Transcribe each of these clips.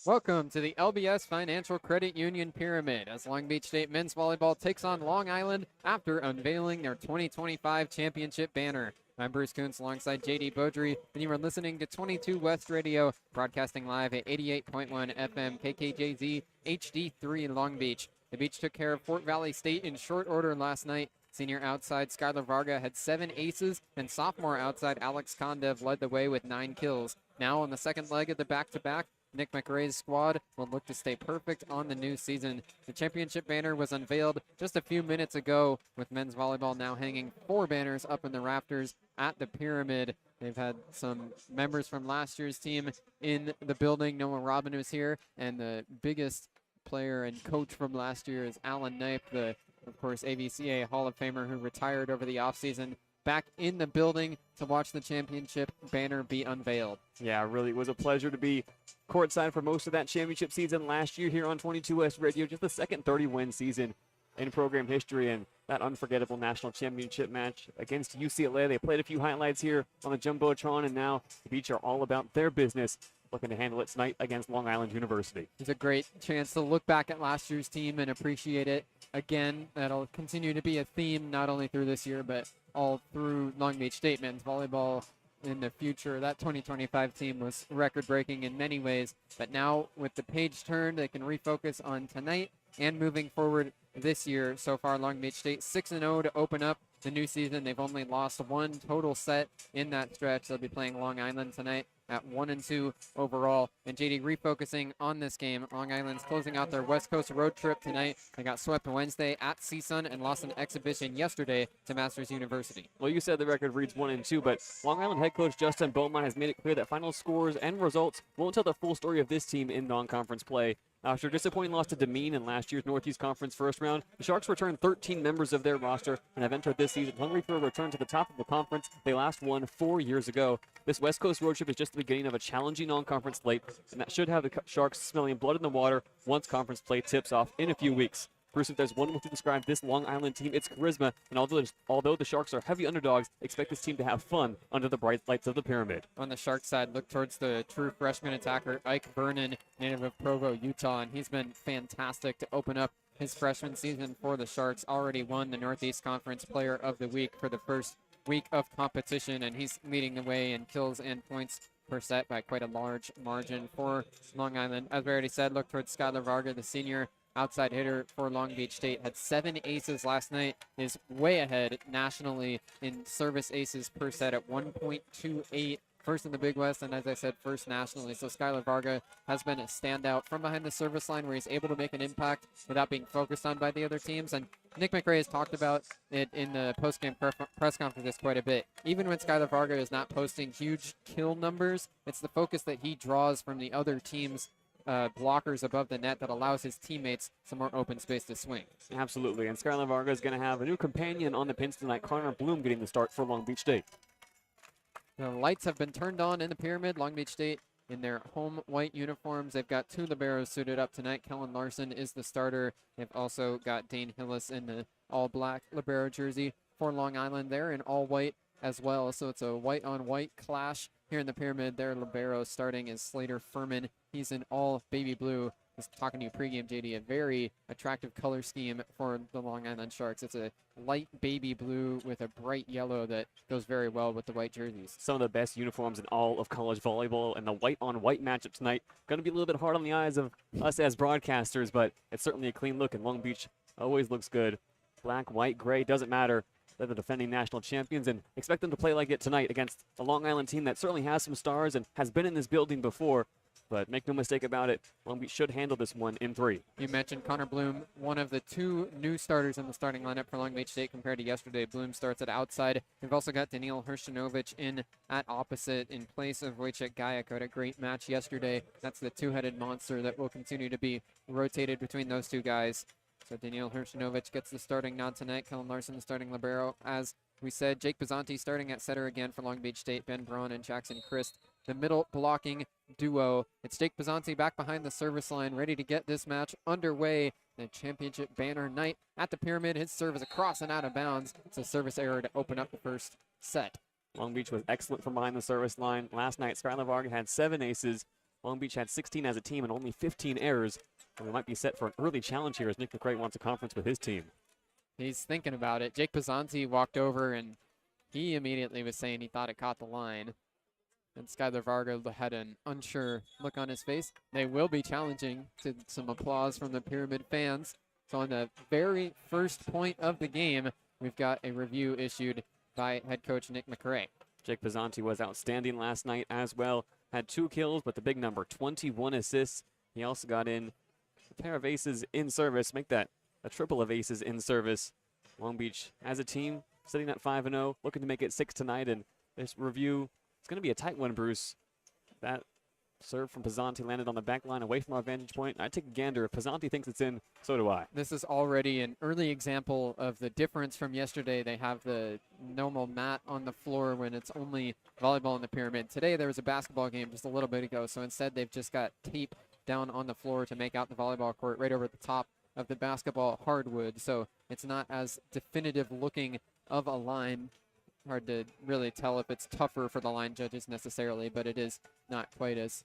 Welcome to the LBS Financial Credit Union Pyramid as Long Beach State men's volleyball takes on Long Island after unveiling their 2025 championship banner. I'm Bruce Kuntz alongside JayDe Beaudry, and you are listening to 22 West Radio, broadcasting live at 88.1 FM KKJZ HD3 Long Beach. The Beach took care of Fort Valley State in short order last night. Senior outside Skylar Varga had 7 aces, and sophomore outside Alex Kondev led the way with 9 kills. Now on the second leg of the back-to-back, Nick McRae's squad will look to stay perfect on the new season. The championship banner was unveiled just a few minutes ago, with men's volleyball now hanging 4 banners up in the rafters at the Pyramid. They've had some members from last year's team in the building. Noah Robin was here, and the biggest player and coach from last year is Alan Knipe, the, of course, AVCA Hall of Famer who retired over the offseason, back in the building to watch the championship banner be unveiled. Yeah, really, it was a pleasure to be courtside for most of that championship season last year here on 22 West Radio. Just the second 30-win season in program history, and that unforgettable national championship match against UCLA. They played a few highlights here on the Jumbotron, and now the Beach are all about their business, looking to handle it tonight against Long Island University. It's a great chance to look back at last year's team and appreciate it again. That'll continue to be a theme not only through this year, but all through Long Beach State men's volleyball in the future. That 2025 team was record-breaking in many ways, but now with the page turned, they can refocus on tonight and moving forward this year. So far, Long Beach State 6-0 to open up the new season. They've only lost 1 total set in that stretch. They'll be playing Long Island tonight at 1-2 overall. And JayDe, refocusing on this game, Long Island's closing out their West Coast road trip tonight. They got swept Wednesday at CSUN and lost an exhibition yesterday to Masters University. Well, you said the record reads 1-2, but Long Island head coach Justin Beaumont has made it clear that final scores and results won't tell the full story of this team in non-conference play. After a disappointing loss to Demeen in last year's Northeast Conference first round, the Sharks returned 13 members of their roster and have entered this season hungry for a return to the top of the conference they last won 4 years ago. This West Coast road trip is just the beginning of a challenging non-conference slate, and that should have the Sharks smelling blood in the water once conference play tips off in a few weeks. Bruce, if there's one way to describe this Long Island team, it's charisma, and although the Sharks are heavy underdogs, expect this team to have fun under the bright lights of the Pyramid. On the Sharks side, look towards the true freshman attacker, Ike Vernon, native of Provo, Utah, and he's been fantastic to open up his freshman season for the Sharks. Already won the Northeast Conference Player of the Week for the first week of competition, and he's leading the way in kills and points per set by quite a large margin for Long Island. As we already said, look towards Skylar Varga, the senior outside hitter for Long Beach State. Had 7 aces last night, is way ahead nationally in service aces per set at 1.28. First in the Big West, and as I said, first nationally. So Skylar Varga has been a standout from behind the service line where he's able to make an impact without being focused on by the other teams. And Nick McRae has talked about it in the post-game press conferences quite a bit. Even when Skylar Varga is not posting huge kill numbers, it's the focus that he draws from the other teams' blockers above the net that allows his teammates some more open space to swing. Absolutely, and Skylar Varga is going to have a new companion on the pins tonight, Connor Bloom, getting the start for Long Beach State. The lights have been turned on in the Pyramid. Long Beach State in their home white uniforms. They've got 2 liberos suited up tonight. Kellen Larson is the starter. They've also got Dane Hillis in the all-black libero jersey for Long Island. They're in all white as well, so it's a white-on-white clash here in the Pyramid. Their libero starting is Slater Furman. He's in all baby blue. I was talking to you pregame, JayDe, a very attractive color scheme for the Long Island Sharks. It's a light baby blue with a bright yellow that goes very well with the white jerseys. Some of the best uniforms in all of college volleyball, and the white-on-white matchup tonight going to be a little bit hard on the eyes of us as broadcasters, but it's certainly a clean look, and Long Beach always looks good. Black, white, gray, doesn't matter. They're the defending national champions, and expect them to play like it tonight against a Long Island team that certainly has some stars and has been in this building before. But make no mistake about it, Long Beach should handle this one in 3. You mentioned Connor Bloom, one of the 2 new starters in the starting lineup for Long Beach State compared to yesterday. Bloom starts at outside. We've also got Daniil Hrstinovich in at opposite in place of Wojciech Gajek, who had a great match yesterday. That's the 2-headed monster that will continue to be rotated between those 2 guys. So Daniil Hrstinovich gets the starting nod tonight. Kellen Larson, the starting libero. As we said, Jake Bizzanti starting at setter again for Long Beach State. Ben Braun and Jackson Christ, the middle blocking duo. It's Jake Bizzanti back behind the service line, ready to get this match underway. The championship banner night at the Pyramid. His serve is across and out of bounds. It's a service error to open up the first set. Long Beach was excellent from behind the service line. Last night, Skylar Varga had 7 aces. Long Beach had 16 as a team and only 15 errors. And we might be set for an early challenge here as Nick McRae wants a conference with his team. He's thinking about it. Jake Pizzanti walked over and he immediately was saying he thought it caught the line. And Skylar Varga had an unsure look on his face. They will be challenging to some applause from the Pyramid fans. So on the very first point of the game, we've got a review issued by head coach Nick McRae. Jake Pizzanti was outstanding last night as well. Had 2 kills, but the big number, 21 assists. He also got in a pair of aces in service, make that a triple of aces in service. Long Beach, as a team, sitting at 5-0, looking to make it 6 tonight. And this review, it's going to be a tight one, Bruce. That serve from Pizzanti landed on the back line away from our vantage point. I take a gander. If Pizzanti thinks it's in, so do I. This is already an early example of the difference from yesterday. They have the normal mat on the floor when it's only volleyball in the Pyramid. Today there was a basketball game just a little bit ago, so instead they've just got tape down on the floor to make out the volleyball court right over the top of the basketball hardwood. So it's not as definitive looking of a line. Hard to really tell if it's tougher for the line judges necessarily, but it is not quite as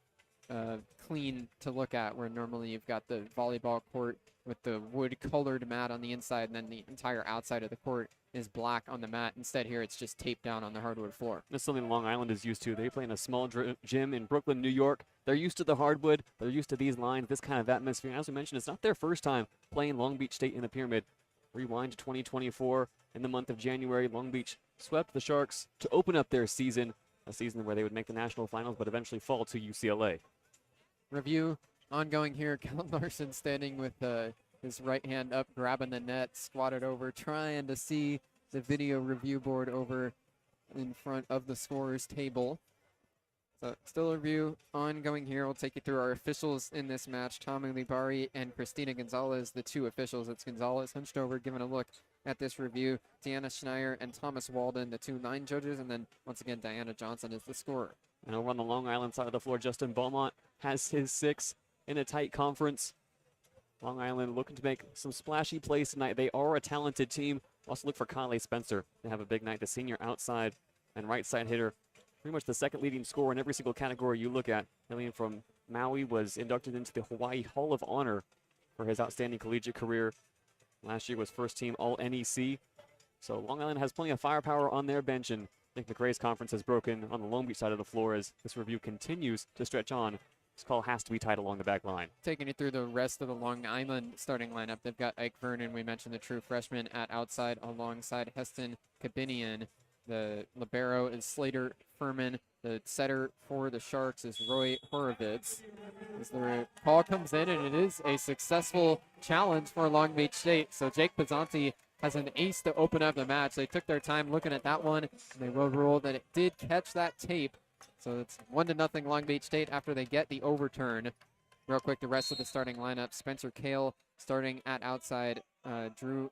clean to look at, where normally you've got the volleyball court with the wood colored mat on the inside and then the entire outside of the court is black on the mat. Instead here it's just taped down on the hardwood floor. That's something Long Island is used to. They play in a small gym in Brooklyn, New York. They're used to the hardwood. They're used to these lines, this kind of atmosphere. As we mentioned, it's not their first time playing Long Beach State in the Pyramid. Rewind to 2024. In the month of January, Long Beach swept the Sharks to open up their season, a season where they would make the national finals but eventually fall to UCLA. Review ongoing here. Kellen Larson standing with his right hand up, grabbing the net, squatted over, trying to see the video review board over in front of the scorer's table. So still a review ongoing here. We'll take you through our officials in this match. Tommy Libari and Christina Gonzalez, the 2 officials. It's Gonzalez hunched over, giving a look at this review. Deanna Schneier and Thomas Walden, the 2 line judges. And then once again, Diana Johnson is the scorer. And over on the Long Island side of the floor, Justin Beaumont has his 6 in a tight conference. Long Island looking to make some splashy plays tonight. They are a talented team. Also look for Calif Spencer to have a big night. The senior outside and right side hitter. Pretty much the second leading scorer in every single category you look at. Alien from Maui was inducted into the Hawaii Hall of Honor for his outstanding collegiate career. Last year was first team All-NEC. So Long Island has plenty of firepower on their bench, and Nick McRae's conference has broken on the Long Beach side of the floor as this review continues to stretch on. This call has to be tight along the back line. Taking it through the rest of the Long Island starting lineup, they've got Ike Vernon, we mentioned the true freshman, at outside alongside Heston Kabinian. The libero is Slater Furman. The setter for the Sharks is Roy Horovitz. As the call comes in, and it is a successful challenge for Long Beach State. So Jake Pizzanti has an ace to open up the match. They took their time looking at that one, and they will rule that it did catch that tape. So it's 1-0 Long Beach State after they get the overturn. Real quick, the rest of the starting lineup. Spencer Kale starting at outside. Drew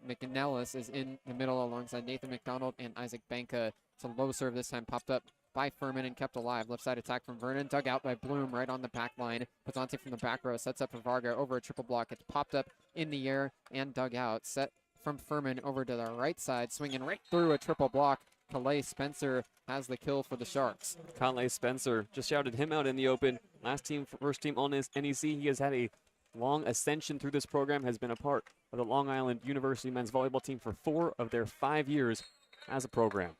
McNellis is in the middle alongside Nathan McDonald and Isaac Banka. It's a low serve this time, popped up by Furman and kept alive. Left side attack from Vernon, dug out by Bloom right on the back line. Pizzanti from the back row sets up for Varga over a triple block. It's popped up in the air and dug out. Set from Furman over to the right side, swinging right through a triple block. Calais Spencer has the kill for the Sharks. Calais Spencer just shouted him out in the open. Last team, first team on his NEC. He has had a long ascension through this program, has been a part of the Long Island University men's volleyball team for 4 of their 5 years as a program.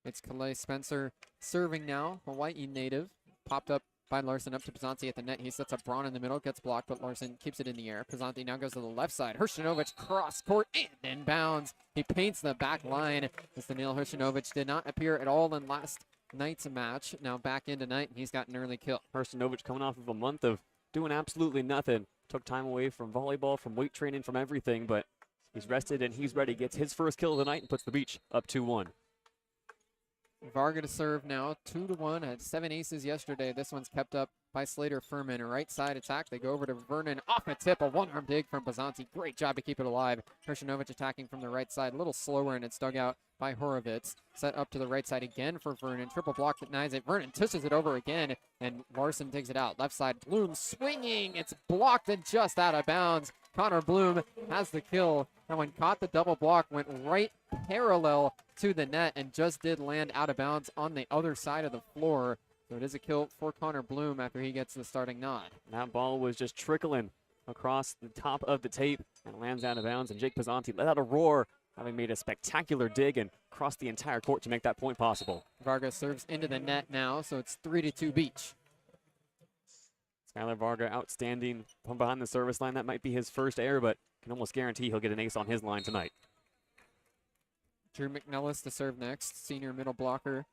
It's Calais Spencer serving now, Hawaii native. Popped up by Larson up to Pizzanti at the net. He sets up Braun in the middle, gets blocked, but Larson keeps it in the air. Pizzanti now goes to the left side. Hershinovic cross court and inbounds. He paints the back line. As Daniil Hershinovic did not appear at all in last night's match. Now back in tonight, and he's got an early kill. Hershinovic coming off of a month of doing absolutely nothing. Took time away from volleyball, from weight training, from everything, but he's rested and he's ready. Gets his first kill of the night and puts the Beach up 2-1. Varga to serve now, 2-1. Had 7 aces yesterday. This one's kept up by Slater Furman. Right side attack. They go over to Vernon. Off a tip, a one-arm dig from Pizzanti. Great job to keep it alive. Hershinovic attacking from the right side. A little slower, and it's dug out by Horovitz. Set up to the right side again for Vernon. Triple block denies it. Vernon tushes it over again, and Larson digs it out. Left side, Bloom swinging. It's blocked and just out of bounds. Connor Bloom has the kill. That one caught the double block, went right parallel to the net, and just did land out of bounds on the other side of the floor. So it is a kill for Connor Bloom after he gets the starting nod. That ball was just trickling across the top of the tape and lands out of bounds, and Jake Pizzanti let out a roar, having made a spectacular dig and crossed the entire court to make that point possible. Varga serves into the net now, so it's 3-2 Beach. Skylar Varga outstanding from behind the service line. That might be his first error, but can almost guarantee he'll get an ace on his line tonight. Drew McNellis to serve next, senior middle blocker.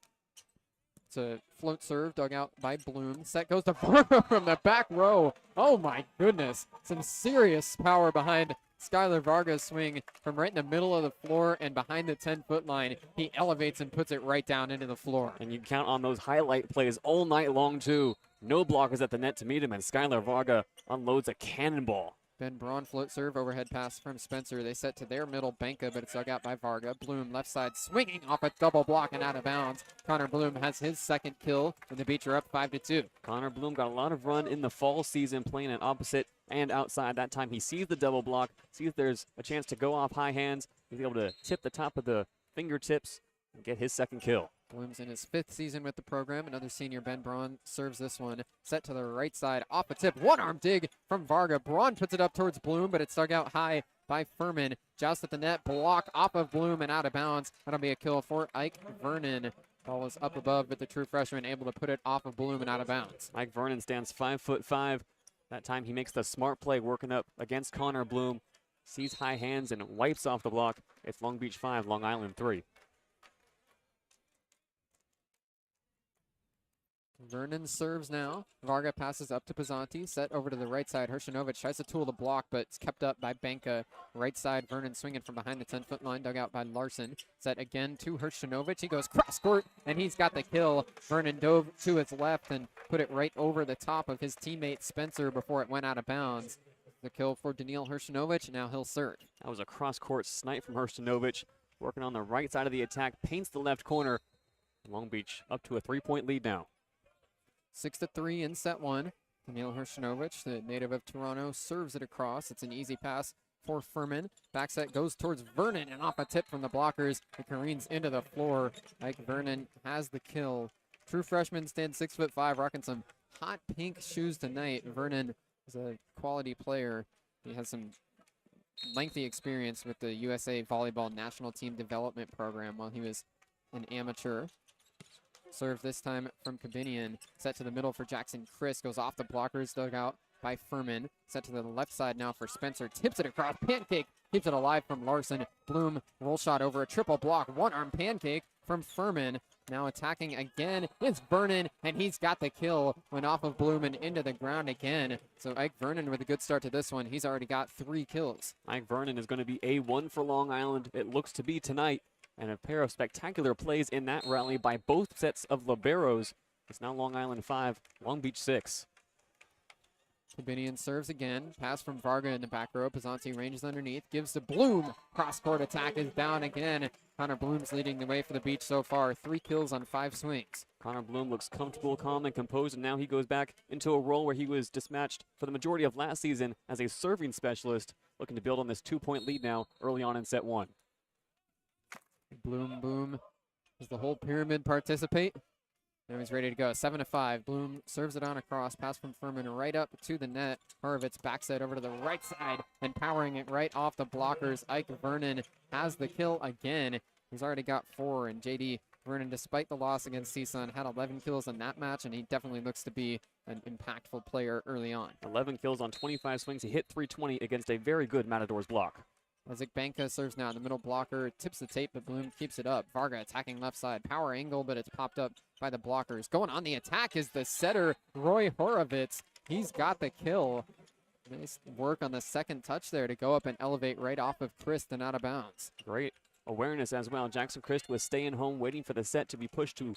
It's a float serve dug out by Bloom. Set goes to Varga from the back row. Oh my goodness. Some serious power behind Skylar Varga's swing from right in the middle of the floor and behind the 10-foot line. He elevates and puts it right down into the floor. And you count on those highlight plays all night long too. No blockers at the net to meet him, and Skylar Varga unloads a cannonball. Ben Braun float serve, overhead pass from Spencer. They set to their middle, Benka, but it's dug out by Varga. Bloom left side swinging off a double block and out of bounds. Connor Bloom has his second kill, and the Beach are up 5-2. Connor Bloom got a lot of run in the fall season playing at opposite and outside. That time he sees the double block, sees there's a chance to go off high hands. He's able to tip the top of the fingertips and get his second kill. Bloom's in his 5th season with the program. Another senior, Ben Braun, serves this one. Set to the right side, off a tip. One-arm dig from Varga. Braun puts it up towards Bloom, but it's dug out high by Furman. Joust at the net, block off of Bloom and out of bounds. That'll be a kill for Ike Vernon. Ball was up above, but the true freshman able to put it off of Bloom and out of bounds. Ike Vernon stands 5'5". That time he makes the smart play working up against Connor Bloom. Sees high hands and wipes off the block. It's Long Beach 5, Long Island 3. Vernon serves now. Varga passes up to Pizzanti. Set over to the right side. Hershinovic tries to tool the block, but it's kept up by Benka. Right side, Vernon swinging from behind the 10-foot line. Dug out by Larson. Set again to Hershinovic. He goes cross court, and he's got the kill. Vernon dove to his left and put it right over the top of his teammate Spencer before it went out of bounds. The kill for Daniil Hershinovic. Now he'll serve. That was a cross-court snipe from Hershinovic. Working on the right side of the attack. Paints the left corner. Long Beach up to a 3-point lead now. 6-3 in set one. Daniil Hershinovic, the native of Toronto, serves it across. It's an easy pass for Furman. Back set goes towards Vernon and off a tip from the blockers. It careens into the floor. Ike Vernon has the kill. True freshman stands 6'5", rocking some hot pink shoes tonight. Vernon is a quality player. He has some lengthy experience with the USA Volleyball National Team Development Program while he was an amateur. Serve this time from Kabinian. Set to the middle for Jackson Chris. Goes off the blockers, dug out by Furman. Set to the left side now for Spencer. Tips it across. Pancake. Keeps it alive from Larson. Bloom roll shot over a triple block. One-arm pancake from Furman. Now attacking again. It's Vernon, and he's got the kill. Went off of Bloom and into the ground again. So Ike Vernon with a good start to this one. He's already got 3 kills. Ike Vernon is going to be A1 for Long Island. It looks to be tonight. And a pair of spectacular plays in that rally by both sets of liberos. It's now Long Island 5, Long Beach 6. Kabinian serves again. Pass from Varga in the back row. Pizzanti ranges underneath. Gives to Bloom. Cross-court attack is down again. Connor Bloom's leading the way for the Beach so far. 3 kills on 5 swings. Connor Bloom looks comfortable, calm, and composed, and now he goes back into a role where he was dispatched for the majority of last season as a serving specialist, looking to build on this 2-point lead now early on in set 1. Bloom, boom. Does the whole pyramid participate? Now he's ready to go. 7-5. Bloom serves it on across. Pass from Furman right up to the net. Horovitz backside over to the right side and powering it right off the blockers. Ike Vernon has the kill again. He's already got 4. And JayDe Vernon, despite the loss against CSUN, had 11 kills in that match, and he definitely looks to be an impactful player early on. 11 kills on 25 swings. He hit 320 against a very good Matadors block. Isaac Benka serves now. The middle blocker tips the tape, but Bloom keeps it up. Varga attacking left side. Power angle, but it's popped up by the blockers. Going on the attack is the setter, Roy Horovitz. He's got the kill. Nice work on the second touch there to go up and elevate right off of Christ and out of bounds. Great awareness as well. Jackson Christ was staying home, waiting for the set to be pushed to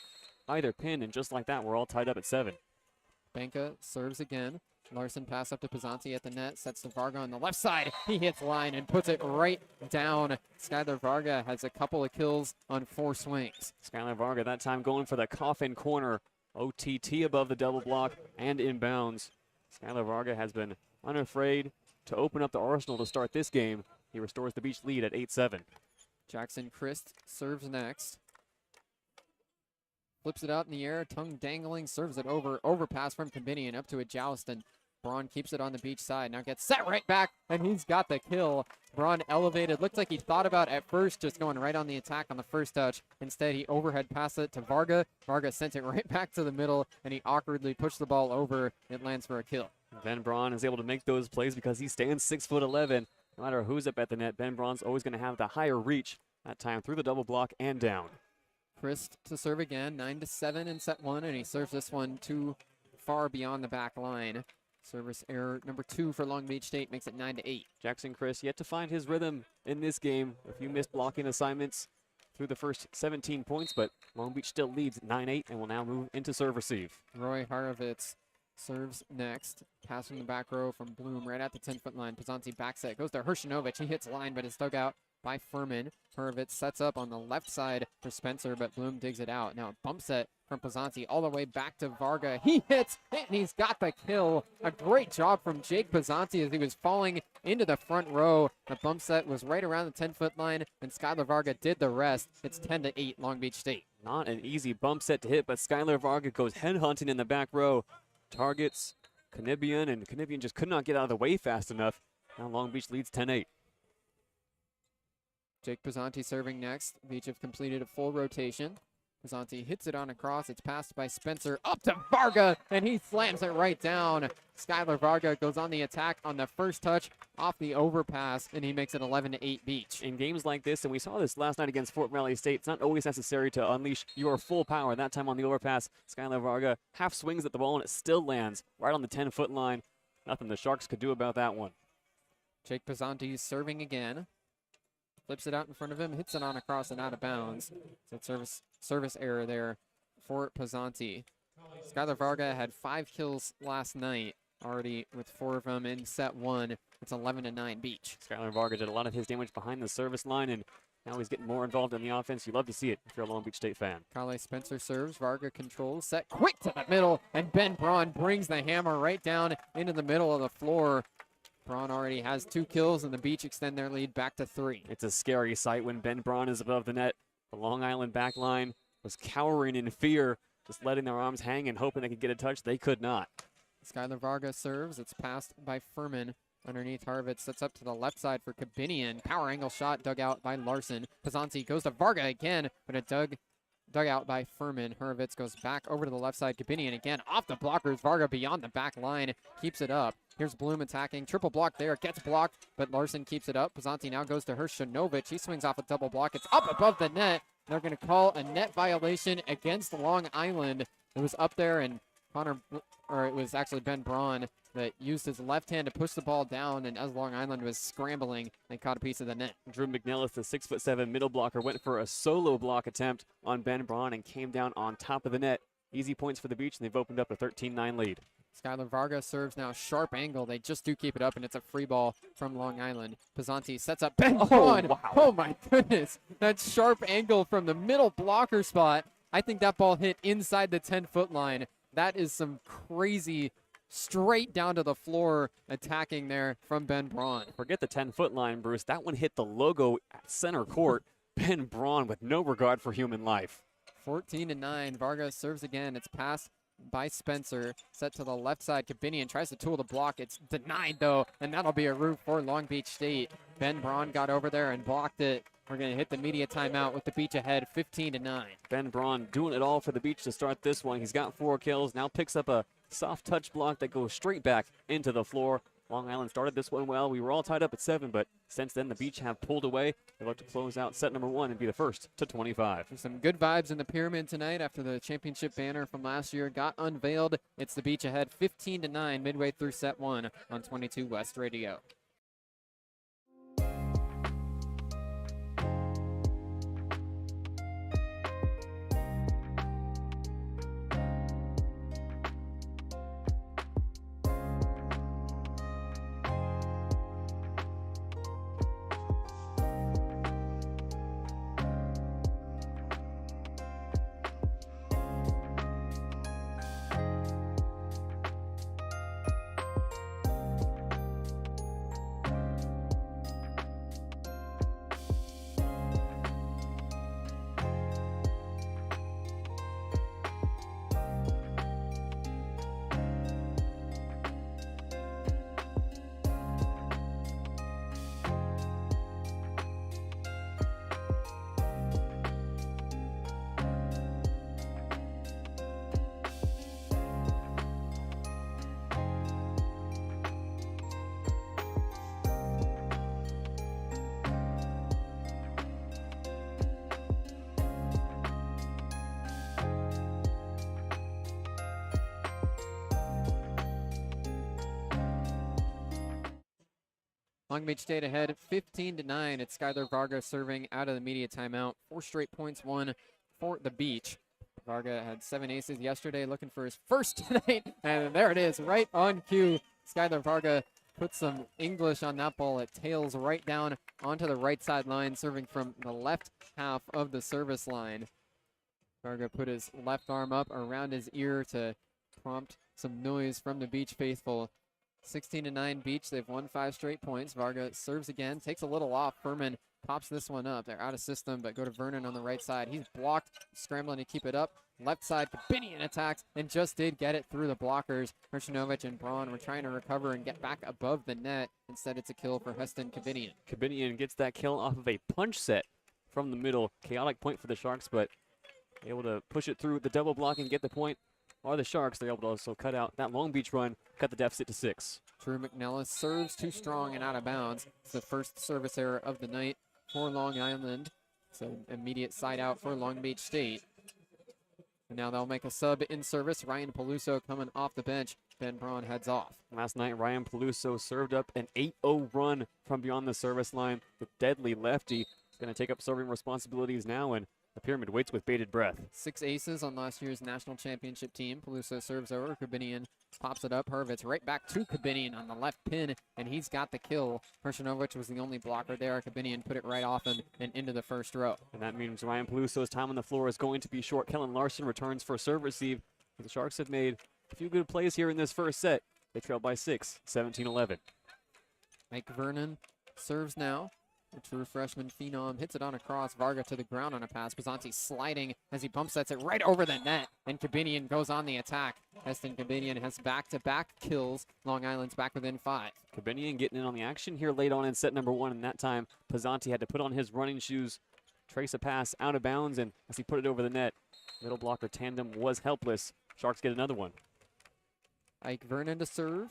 either pin, and just like that, we're all tied up at 7. Benka serves again. Larson pass up to Pizzanti at the net, sets to Varga on the left side. He hits line and puts it right down. Skylar Varga has a couple of kills on 4 swings. Skylar Varga that time going for the coffin corner. OTT above the double block and inbounds. Skylar Varga has been unafraid to open up the arsenal to start this game. He restores the Beach lead at 8-7. Jackson Christ serves next. flips it out in the air, tongue dangling, serves it over, overpass from Combinian up to a joust, and Braun keeps it on the beach side. Now gets set right back, and he's got the kill. Braun elevated. Looked like he thought about at first just going right on the attack on the first touch. Instead, he overhead passed it to Varga. Varga sent it right back to the middle, and he awkwardly pushed the ball over. It lands for a kill. Ben Braun is able to make those plays because he stands 6'11". No matter who's up at the net, Ben Braun's always going to have the higher reach, that time through the double block and down. Christ to serve again, 9-7 in set one, and he serves this one too far beyond the back line. Service error number 2 for Long Beach State makes it 9-8. Jackson Christ yet to find his rhythm in this game. A few missed blocking assignments through the first 17 points, but Long Beach still leads 9-8 and will now move into serve receive. Roy Harovitz serves next, passing the back row from Bloom right at the 10-foot line. Pazanti back set, goes to Hershinovic. He hits line, but is dug out by Furman. Harovitz sets up on the left side for Spencer, but Bloom digs it out. Now a bump set from Pazanti all the way back to Varga. He hits, and he's got the kill. A great job from Jake Pazanti as he was falling into the front row. The bump set was right around the 10-foot line, and Skylar Varga did the rest. It's 10-8 Long Beach State. Not an easy bump set to hit, but Skylar Varga goes headhunting in the back row. Targets Kanibian, and Kanibian just could not get out of the way fast enough. Now Long Beach leads 10-8. Jake Pazanti serving next. Beach have completed a full rotation. Pazanti hits it on a cross. It's passed by Spencer up to Varga, and he slams it right down. Skylar Varga goes on the attack on the first touch off the overpass, and he makes it 11-8 Beach. In games like this, and we saw this last night against Fort Valley State, it's not always necessary to unleash your full power. That time on the overpass, Skylar Varga half swings at the ball, and it still lands right on the 10-foot line. Nothing the Sharks could do about that one. Jake Pazanti serving again. Flips it out in front of him, hits it on across and out of bounds. So service error there for Pazanti. Skylar Varga had 5 kills last night, already with 4 of them in set 1. It's 11-9 Beach. Skylar Varga did a lot of his damage behind the service line, and now he's getting more involved in the offense. You love to see it if you're a Long Beach State fan. Calif Spencer serves, Varga controls, set quick to the middle, and Ben Braun brings the hammer right down into the middle of the floor. Braun already has 2 kills, and the Beach extend their lead back to 3. It's a scary sight when Ben Braun is above the net. The Long Island back line was cowering in fear, just letting their arms hang and hoping they could get a touch. They could not. Skylar Varga serves. It's passed by Furman. Underneath, Harvitz sets up to the left side for Kabinian. Power angle shot dug out by Larson. Pazanti goes to Varga again, but it dug out by Furman. Hurwitz goes back over to the left side. Kabinian again off the blockers. Varga beyond the back line, keeps it up. Here's Bloom attacking. Triple block there. Gets blocked, but Larson keeps it up. Pazanti now goes to Hershinovic. He swings off a double block. It's up above the net. They're going to call a net violation against Long Island. It was up there, and it was actually Ben Braun that used his left hand to push the ball down, and as Long Island was scrambling, they caught a piece of the net. Drew McNellis, the 6'7" middle blocker, went for a solo block attempt on Ben Braun and came down on top of the net. Easy points for the Beach, and they've opened up a 13-9 lead. Skylar Varga serves now, sharp angle. They just do keep it up, and it's a free ball from Long Island. Pazanti sets up Ben Braun. Wow. Oh, my goodness. That sharp angle from the middle blocker spot. I think that ball hit inside the 10-foot line. That is some crazy straight down to the floor attacking there from Ben Braun. Forget the 10-foot line, Bruce. That one hit the logo at center court. Ben Braun with no regard for human life. 14-9. Varga serves again. It's passed by Spencer. Set to the left side. Kabinian tries to tool the block. It's denied, though, and that'll be a route for Long Beach State. Ben Braun got over there and blocked it. We're going to hit the media timeout with the Beach ahead, 15-9. Ben Braun doing it all for the Beach to start this one. He's got 4 kills. Now picks up a soft touch block that goes straight back into the floor. Long Island started this one well. We were all tied up at 7, but since then the Beach have pulled away. They look to close out set number 1 and be the first to 25. There's some good vibes in the Pyramid tonight after the championship banner from last year got unveiled. It's the Beach ahead, 15-9, midway through set 1 on 22 West Radio. Long Beach State ahead 15-9. It's Skylar Varga serving out of the media timeout. 4 straight points won for the Beach. Varga had 7 aces yesterday, looking for his first tonight, and there it is, right on cue. Skylar Varga puts some English on that ball. It tails right down onto the right side line, serving from the left half of the service line. Varga put his left arm up around his ear to prompt some noise from the Beach faithful. 16-9 Beach. They've won 5 straight points. Varga serves again, takes a little off. Furman pops this one up. They're out of system, but go to Vernon on the right side. He's blocked, scrambling to keep it up. Left side, Kabinian attacks and just did get it through the blockers. Hershinovic and Braun were trying to recover and get back above the net. Instead, it's a kill for Heston Kabinian. Kabinian gets that kill off of a punch set from the middle. Chaotic point for the Sharks, but able to push it through the double block and get the point. Are the Sharks, they're able to also cut out that Long Beach run, cut the deficit to 6. Drew McNellis serves too strong and out of bounds. It's the first service error of the night for Long Island. So immediate side out for Long Beach State. And now they'll make a sub in service. Ryan Peluso coming off the bench. Ben Braun heads off. Last night, Ryan Peluso served up an 8-0 run from beyond the service line. The deadly lefty is going to take up serving responsibilities now, and the Pyramid waits with bated breath. 6 aces on last year's national championship team. Peluso serves over. Kabinian pops it up. Hurwitz right back to Kabinian on the left pin, and he's got the kill. Hershinovic was the only blocker there. Kabinian put it right off him and into the first row. And that means Ryan Peluso's time on the floor is going to be short. Kellen Larson returns for a serve receive. The Sharks have made a few good plays here in this first set. They trail by 6, 17-11. Mike Vernon serves now. The true freshman phenom hits it on a cross. Varga to the ground on a pass. Bizanti sliding as he bump sets it right over the net. And Kabinian goes on the attack. Heston Kabinian has back-to-back kills. Long Island's back within 5. Kabinian getting in on the action here late on in set number 1. And that time, Bizanti had to put on his running shoes, trace a pass out of bounds. And as he put it over the net, middle blocker tandem was helpless. Sharks get another one. Ike Vernon to serve.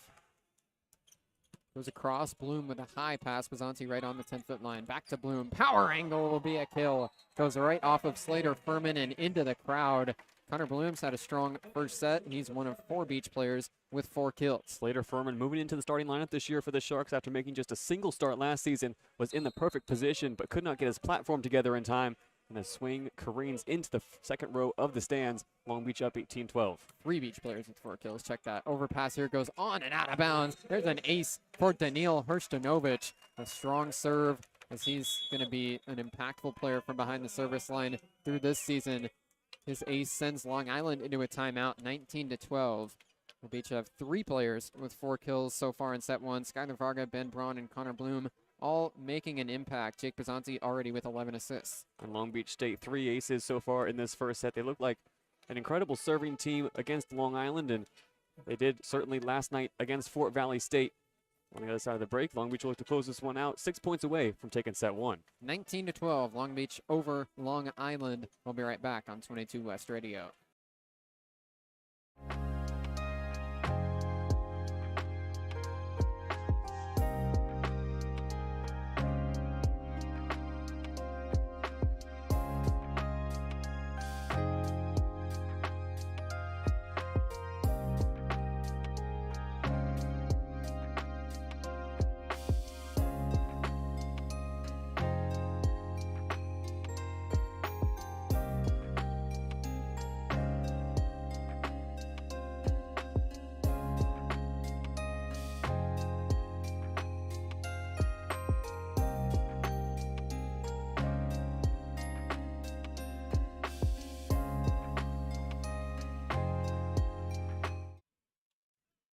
Goes across. Bloom with a high pass. Bizanti right on the 10-foot line. Back to Bloom. Power angle will be a kill. Goes right off of Slater Furman and into the crowd. Connor Bloom's had a strong first set. He's one of 4 Beach players with 4 kills. Slater Furman moving into the starting lineup this year for the Sharks after making just a single start last season. Was in the perfect position but could not get his platform together in time. And a swing careens into the second row of the stands. Long Beach up 18-12. 3 Beach players with 4 kills. Check that. Overpass here goes on and out of bounds. There's an ace for Daniil Hershtonovich. A strong serve as he's going to be an impactful player from behind the service line through this season. His ace sends Long Island into a timeout, 19-12. The Beach have 3 players with 4 kills so far in set 1. Skylar Varga, Ben Braun, and Connor Bloom all making an impact. Jake Bizanti already with 11 assists. And Long Beach State 3 aces so far in this first set. They look like an incredible serving team against Long Island, and they did certainly last night against Fort Valley State. On the other side of the break, Long Beach will look to close this one out, 6 points away from taking set 1. 19-12, Long Beach over Long Island. We'll be right back on 22 West Radio.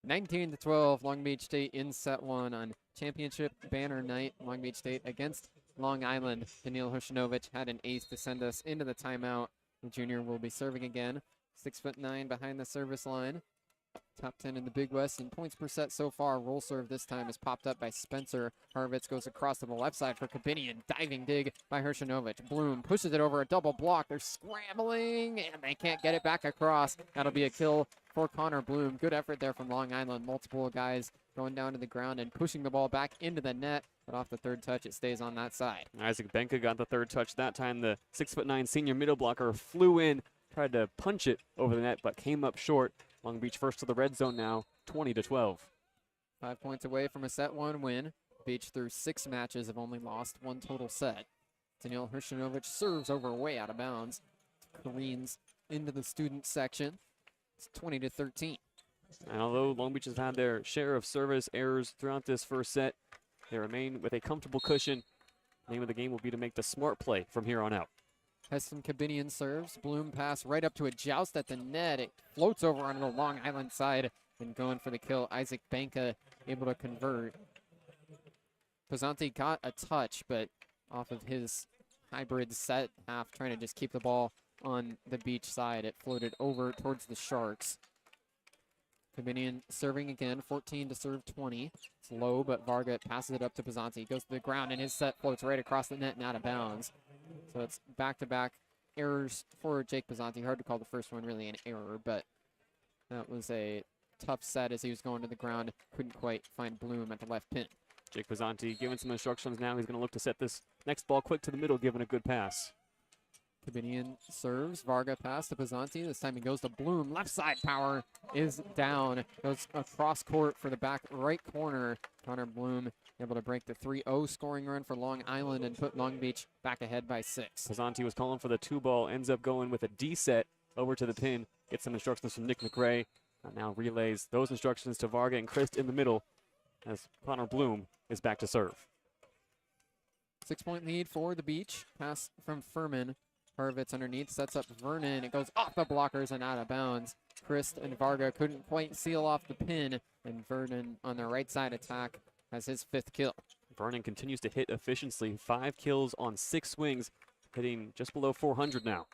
Nineteen to 12, Long Beach State in set 1 on championship banner night. Long Beach State against Long Island. Daniil Hershinovic had an ace to send us into the timeout. The junior will be serving again. 6'9" behind the service line. Top 10 in the Big West in points per set so far. Roll serve this time is popped up by Spencer. Hurwitz goes across to the left side for Kabinian. Diving dig by Hershinovic. Bloom pushes it over a double block. They're scrambling and they can't get it back across. That'll be a kill for Connor Bloom. Good effort there from Long Island. Multiple guys going down to the ground and pushing the ball back into the net. But off the third touch, it stays on that side. Isaac Benka got the third touch that time. The 6'9" senior middle blocker flew in, tried to punch it over the net, but came up short. Long Beach first to the red zone now, 20-12. 5 points away from a set 1 win. Beach through 6 matches have only lost 1 total set. Daniil Hršanović serves over way out of bounds. Careens into the student section. It's 20-13. And although Long Beach has had their share of service errors throughout this first set, they remain with a comfortable cushion. The name of the game will be to make the smart play from here on out. Heston Kabinian serves. Bloom pass right up to a joust at the net. It floats over onto the Long Island side and going for the kill. Isaac Banka able to convert. Pizzanti got a touch, but off of his hybrid set half, trying to just keep the ball on the Beach side. It floated over towards the Sharks. Kabinian serving again, 14 to serve 20. It's low, but Varga passes it up to Pizzanti. Goes to the ground, and his set floats right across the net and out of bounds. So it's back-to-back errors for Jake Pizzanti. Hard to call the first one really an error, but that was a tough set as he was going to the ground. Couldn't quite find Bloom at the left pin. Jake Pizzanti given some instructions now. He's going to look to set this next ball quick to the middle, given a good pass. Kabinian serves. Varga pass to Pizzanti. This time he goes to Bloom. Left side power is down. Goes across court for the back right corner. Connor Bloom able to break the 3-0 scoring run for Long Island and put Long Beach back ahead by 6. Pizzanti was calling for the 2-ball. Ends up going with a D set over to the pin. Gets some instructions from Nick McRae. And now relays those instructions to Varga and Christ in the middle as Connor Bloom is back to serve. 6-point lead for the Beach. Pass from Furman. Harvitz underneath, sets up Vernon. It goes off the blockers and out of bounds. Christ and Varga couldn't quite seal off the pin, and Vernon on the right side attack has his 5th kill. Vernon continues to hit efficiently. 5 kills on 6 swings, hitting just below 400 now.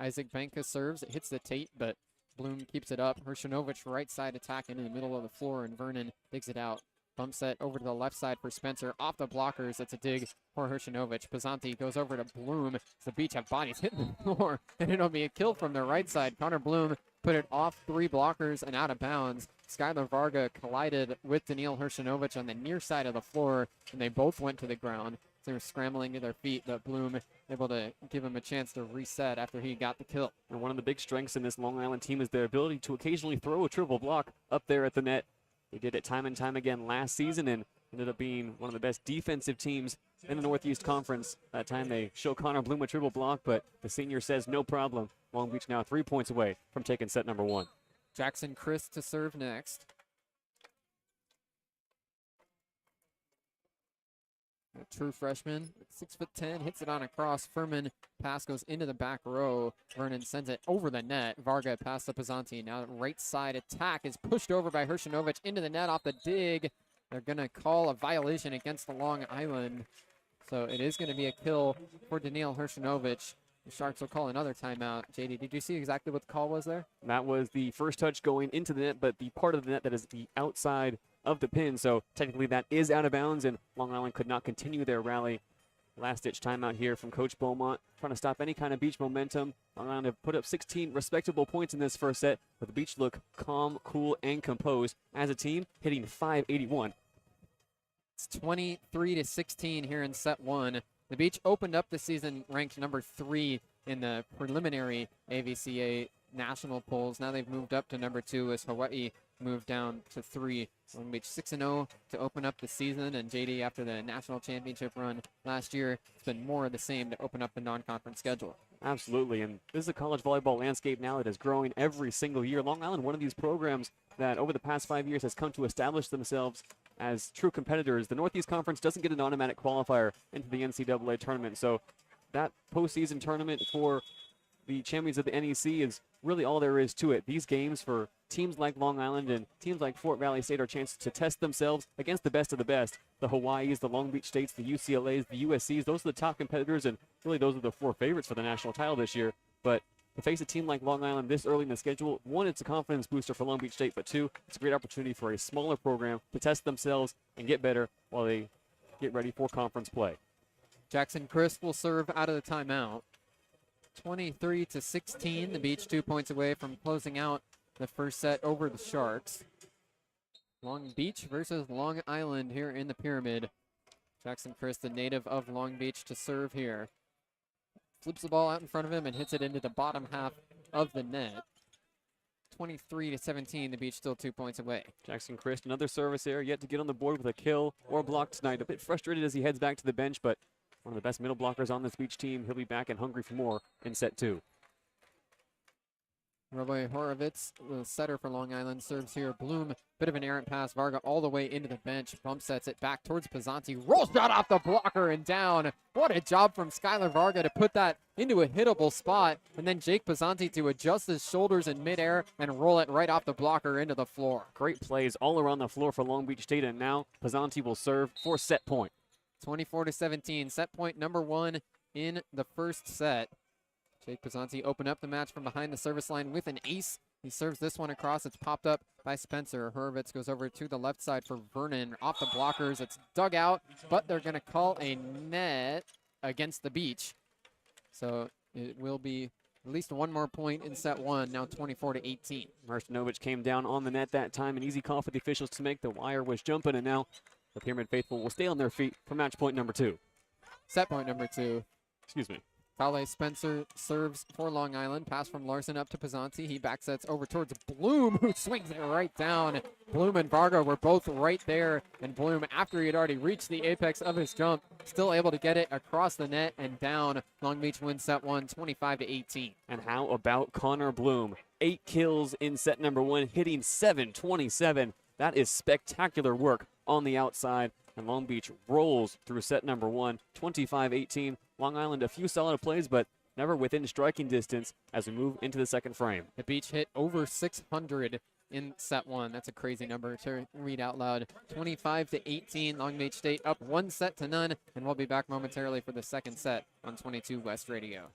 Isaac Banka serves. It hits the tape, but Bloom keeps it up. Hršanović right side attack into the middle of the floor, and Vernon digs it out. Bump set over to the left side for Spencer. Off the blockers. It's a dig for Hršanović. Pizzanti goes over to Bloom. The Beach have bodies hitting the floor, and it'll be a kill from the right side. Connor Bloom put it off 3 blockers and out of bounds. Skylar Varga collided with Daniil Hršanović on the near side of the floor, and they both went to the ground. They were scrambling to their feet, but Bloom able to give him a chance to reset after he got the kill. And one of the big strengths in this Long Island team is their ability to occasionally throw a triple block up there at the net. They did it time and time again last season and ended up being one of the best defensive teams in the Northeast Conference. That time they show Connor Bloom a triple block, but the senior says no problem. Long Beach now 3 points away from taking set number 1. Jackson Christ to serve next. A true freshman, 6'10", hits it on a cross. Furman pass goes into the back row. Vernon sends it over the net. Varga pass to Pizzanti. Now right side attack is pushed over by Hršanović into the net off the dig. They're going to call a violation against the Long Island. So it is going to be a kill for Daniil Hršanović. The Sharks will call another timeout. JD, did you see exactly what the call was there? That was the first touch going into the net, but the part of the net that is the outside of the pin. So technically that is out of bounds, and Long Island could not continue their rally. Last-ditch timeout here from Coach Beaumont, trying to stop any kind of Beach momentum. Long Island have put up 16 respectable points in this first set, but the Beach look calm, cool, and composed as a team, hitting .581. It's 23-16 here in set 1. The Beach opened up the season ranked number 3 in the preliminary AVCA national polls. Now they've moved up to number 2 as Hawaii moved down to 3. Long Beach 6-0 to open up the season, and JD, after the national championship run last year, it's been more of the same to open up the non-conference schedule. Absolutely, and this is a college volleyball landscape now that is growing every single year. Long Island, one of these programs that over the past 5 years has come to establish themselves as true competitors. The Northeast Conference doesn't get an automatic qualifier into the NCAA tournament, so that postseason tournament for the champions of the NEC is really all there is to it. These games for teams like Long Island and teams like Fort Valley State are a chance to test themselves against the best of the best. The Hawaiis, the Long Beach States, the UCLAs, the USCs, those are the top competitors, and really those are the 4 favorites for the national title this year. But to face a team like Long Island this early in the schedule, 1, it's a confidence booster for Long Beach State, but 2, it's a great opportunity for a smaller program to test themselves and get better while they get ready for conference play. Jackson Christ will serve out of the timeout. 23-16, the Beach 2 points away from closing out the first set over the Sharks. Long Beach versus Long Island here in the Pyramid. Jackson Christ, the native of Long Beach, to serve here. Flips the ball out in front of him and hits it into the bottom half of the net. 23-17, the Beach still 2 points away. Jackson Christ, another service error, yet to get on the board with a kill or block tonight. A bit frustrated as he heads back to the bench, but one of the best middle blockers on this Beach team. He'll be back and hungry for more in set 2. Roboy Horovitz, the setter for Long Island, serves here. Bloom, bit of an errant pass. Varga all the way into the bench. Bump sets it back towards Pizzanti. Roll shot off the blocker and down. What a job from Skylar Varga to put that into a hittable spot. And then Jake Pizzanti to adjust his shoulders in midair and roll it right off the blocker into the floor. Great plays all around the floor for Long Beach State, and now Pizzanti will serve for set point. 24-17, set point number 1 in the first set. Jake Pizzanti opened up the match from behind the service line with an ace. He serves this one across. It's popped up by Spencer. Horovitz goes over to the left side for Vernon. Off the blockers. It's dug out, but they're going to call a net against the Beach. So it will be at least one more point in set 1, now 24-18. Marstinovic came down on the net that time. An easy call for the officials to make. The wire was jumping, and now the Pyramid faithful will stay on their feet for match point number 2. Set point number 2. Excuse me. Kale Spencer serves for Long Island. Pass from Larson up to Pizzanti. He backsets over towards Bloom, who swings it right down. Bloom and Varga were both right there, and Bloom, after he had already reached the apex of his jump, still able to get it across the net and down. Long Beach wins set 1, 25-18. And how about Connor Bloom? 8 kills in set number 1, hitting .727. That is spectacular work on the outside. And Long Beach rolls through set number 1, 25-18. Long Island, a few solid plays, but never within striking distance as we move into the second frame. The Beach hit over 600 in set 1. That's a crazy number to read out loud. 25-18, Long Beach State up 1-0, and we'll be back momentarily for the second set on 22 West Radio.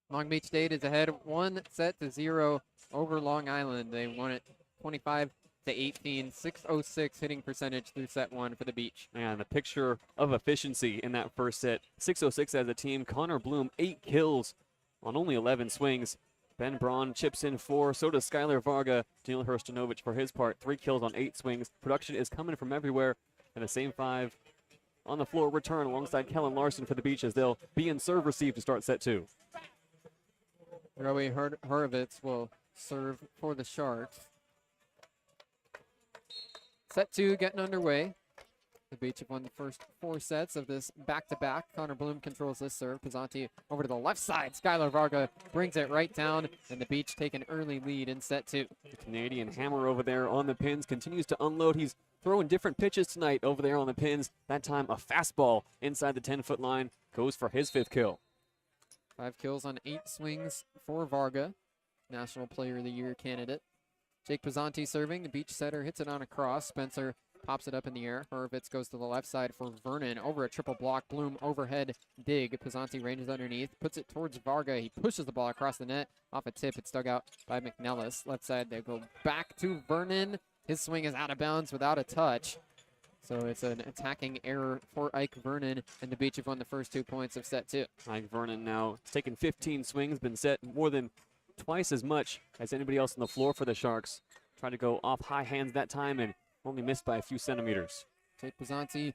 Long Beach State is ahead 1-0 over Long Island. They won it to 18, 606 hitting percentage through set one for the Beach. And the picture of efficiency in that first set. 606 as a team. Connor Bloom, 8 kills on only 11 swings. Ben Braun chips in 4. So does Skylar Varga. Daniel Hrstanovic, for his part, 3 kills on 8 swings. Production is coming from everywhere. And the same 5 on the floor return alongside Kellen Larson for the Beach as they'll be in serve receive to start set 2. Rowie Horovitz will serve for the Sharks. Set 2 getting underway. The Beach have won the first 4 sets of this back-to-back. Connor Bloom controls this serve. Pizzanti over to the left side. Skylar Varga brings it right down, and the Beach take an early lead in set 2. The Canadian hammer over there on the pins continues to unload. He's throwing different pitches tonight over there on the pins. That time a fastball inside the 10-foot line goes for his 5th kill. 5 kills on 8 swings for Varga, National Player of the Year candidate. Jake Pizzanti serving. The Beach setter hits it on a cross. Spencer pops it up in the air. Horovitz goes to the left side for Vernon. Over a triple block. Bloom overhead dig. Pizzanti ranges underneath. Puts it towards Varga. He pushes the ball across the net. Off a tip. It's dug out by McNellis. Left side, they go back to Vernon. His swing is out of bounds without a touch. So it's an attacking error for Ike Vernon, and the Beach have won the first 2 points of set 2. Ike Vernon now has taken 15 swings, been set more than twice as much as anybody else on the floor for the Sharks. Tried to go off high hands that time and only missed by a few centimeters. Jake Pizzanti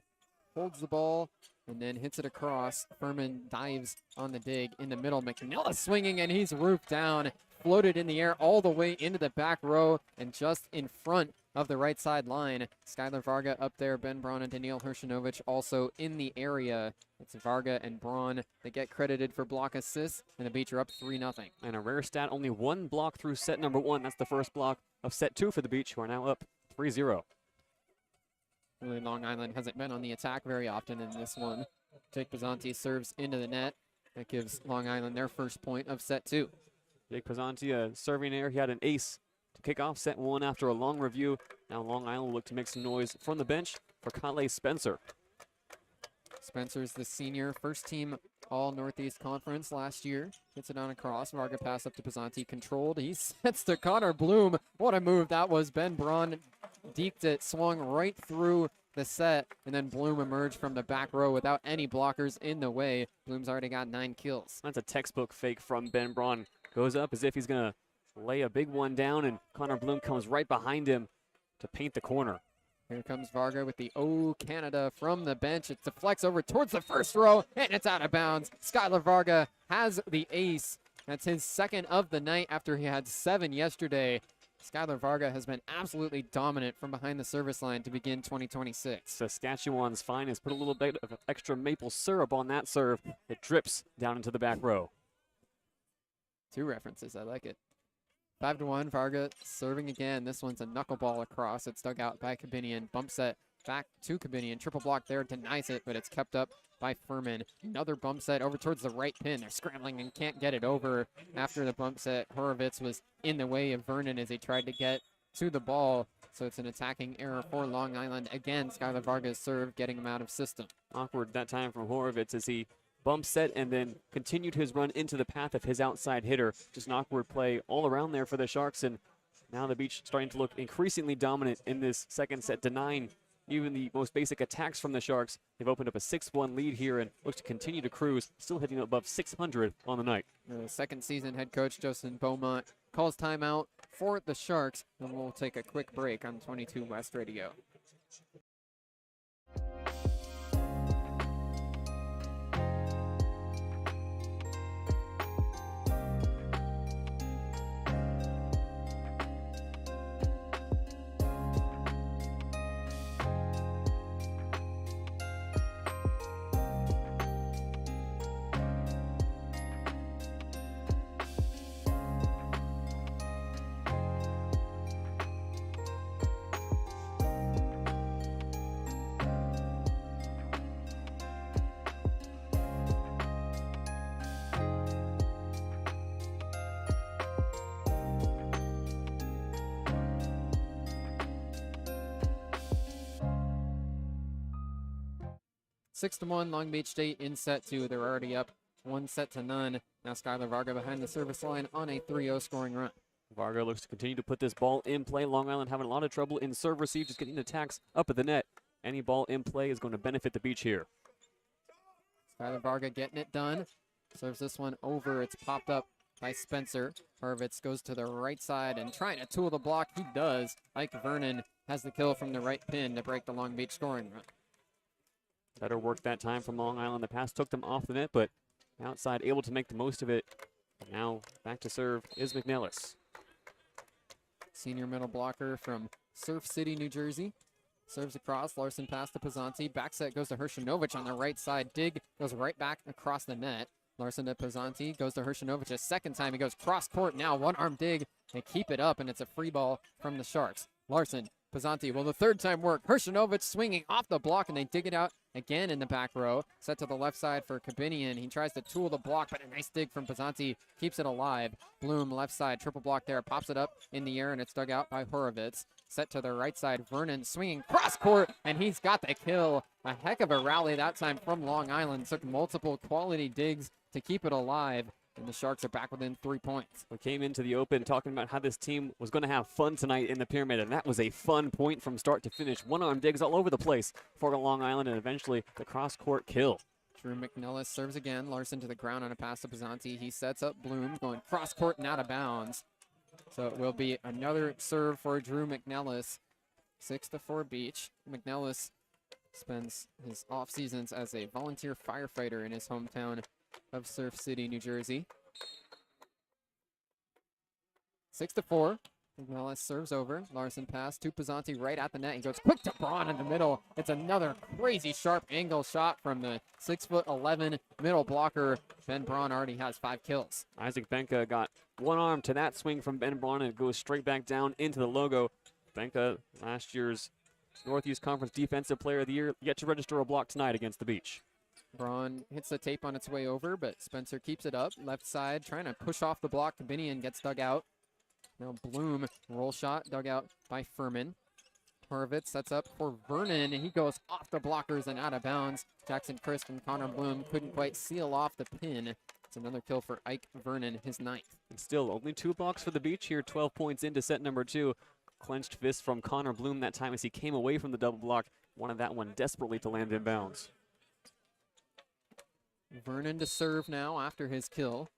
holds the ball and then hits it across. Furman dives on the dig in the middle. McNellis swinging, and he's roofed down. Floated in the air all the way into the back row and just in front of the right side line. Skylar Varga up there. Ben Braun and Daniil Hrstanovic also in the area. It's Varga and Braun that get credited for block assists, and the Beach are up 3-0. And a rare stat, only 1 block through set number 1. That's the first block of set 2 for the Beach, who are now up 3-0. Really, Long Island hasn't been on the attack very often in this one. Jake Pizzanti serves into the net. That gives Long Island their first point of set 2. Jake Pizzanti, serving air. He had an ace to kick off set 1 after a long review. Now Long Island will look to make some noise from the bench for Calif Spencer. Spencer's the senior, first team All Northeast Conference last year. Hits it on a cross. Varga pass up to Pizzanti, controlled. He sets to Connor Bloom. What a move that was. Ben Braun deked it, swung right through the set, and then Bloom emerged from the back row without any blockers in the way. Bloom's already got 9 kills. That's a textbook fake from Ben Braun. Goes up as if he's going to lay a big one down, and Connor Bloom comes right behind him to paint the corner. Here comes Varga with the O Canada from the bench. It deflects over towards the first row, and it's out of bounds. Skylar Varga has the ace. That's his 2nd of the night after he had 7 yesterday. Skylar Varga has been absolutely dominant from behind the service line to begin 2026. Saskatchewan's finest put a little bit of extra maple syrup on that serve. It drips down into the back row. 2 references, I like it. 5-1, Varga serving again. This one's a knuckleball across. It's dug out by Kabinian. Bump set back to Kabinian. Triple block there, denies it, but it's kept up by Furman. Another bump set over towards the right pin. They're scrambling and can't get it over after the bump set. Horovitz was in the way of Vernon as he tried to get to the ball. So it's an attacking error for Long Island. Again, Skylar Varga's serve getting him out of system. Awkward that time from Horovitz as he bump set and then continued his run into the path of his outside hitter. Just an awkward play all around there for the Sharks, and now the Beach starting to look increasingly dominant in this second set, denying even the most basic attacks from the Sharks. They've opened up a 6-1 lead here and look to continue to cruise, still hitting above 600 on the night. The second season head coach Justin Beaumont calls timeout for the Sharks, and we'll take a quick break on 22 West Radio. Six to 1, Long Beach State in set 2. They're already up 1-0. Now Skylar Varga behind the service line on a 3-0 scoring run. Varga looks to continue to put this ball in play. Long Island having a lot of trouble in serve receive, just getting attacks up at the net. Any ball in play is going to benefit the Beach here. Skylar Varga getting it done. Serves this one over. It's popped up by Spencer. Horowitz goes to the right side and trying to tool the block. He does. Ike Vernon has the kill from the right pin to break the Long Beach scoring run. Better work that time from Long Island. The pass took them off the net, but outside able to make the most of it. Now back to serve is McNellis. Senior middle blocker from Surf City, New Jersey. Serves across. Larson pass to Pizzanti. Back set goes to Hershinovic on the right side. Dig goes right back across the net. Larson to Pizzanti. Goes to Hershinovic a second time. He goes cross court now. One arm dig. They keep it up, and it's a free ball from the Sharks. Larson, Pizzanti will the third time work. Hershinovic swinging off the block, and they dig it out again in the back row. Set to the left side for Kabinian. He tries to tool the block, but a nice dig from Pizzanti keeps it alive. Bloom left side, triple block there, pops it up in the air, and it's dug out by Horowitz. Set to the right side, Vernon swinging cross court, and he's got the kill. A heck of a rally that time from Long Island. Took multiple quality digs to keep it alive, and the Sharks are back within 3 points. We came into the open talking about how this team was going to have fun tonight in the Pyramid, and that was a fun point from start to finish. One-arm digs all over the place for Long Island, and eventually the cross-court kill. Drew McNellis serves again. Larson to the ground on a pass to Pizzanti. He sets up Bloom, going cross-court and out of bounds. So it will be another serve for Drew McNellis. 6-4 Beach. McNellis spends his off seasons as a volunteer firefighter in his hometown of Surf City, New Jersey. 6-4. McNellis serves over. Larson pass to Pizzanti right at the net. He goes quick to Braun in the middle. It's another crazy sharp angle shot from the 6'11" middle blocker. Ben Braun already has 5 kills. Isaac Benka got one arm to that swing from Ben Braun, and it goes straight back down into the logo. Benka, last year's Northeast Conference Defensive Player of the Year, yet to register a block tonight against the Beach. Braun hits the tape on its way over, but Spencer keeps it up. Left side, trying to push off the block. Kabinian gets dug out. Now Bloom, roll shot, dug out by Furman. Horowitz sets up for Vernon, and he goes off the blockers and out of bounds. Jackson Crisp and Connor Bloom couldn't quite seal off the pin. It's another kill for Ike Vernon, his 9th. And still only 2 blocks for the Beach here, 12 points into set number 2. Clenched fist from Connor Bloom that time as he came away from the double block. Wanted that one desperately to land in bounds. Vernon to serve now after his kill.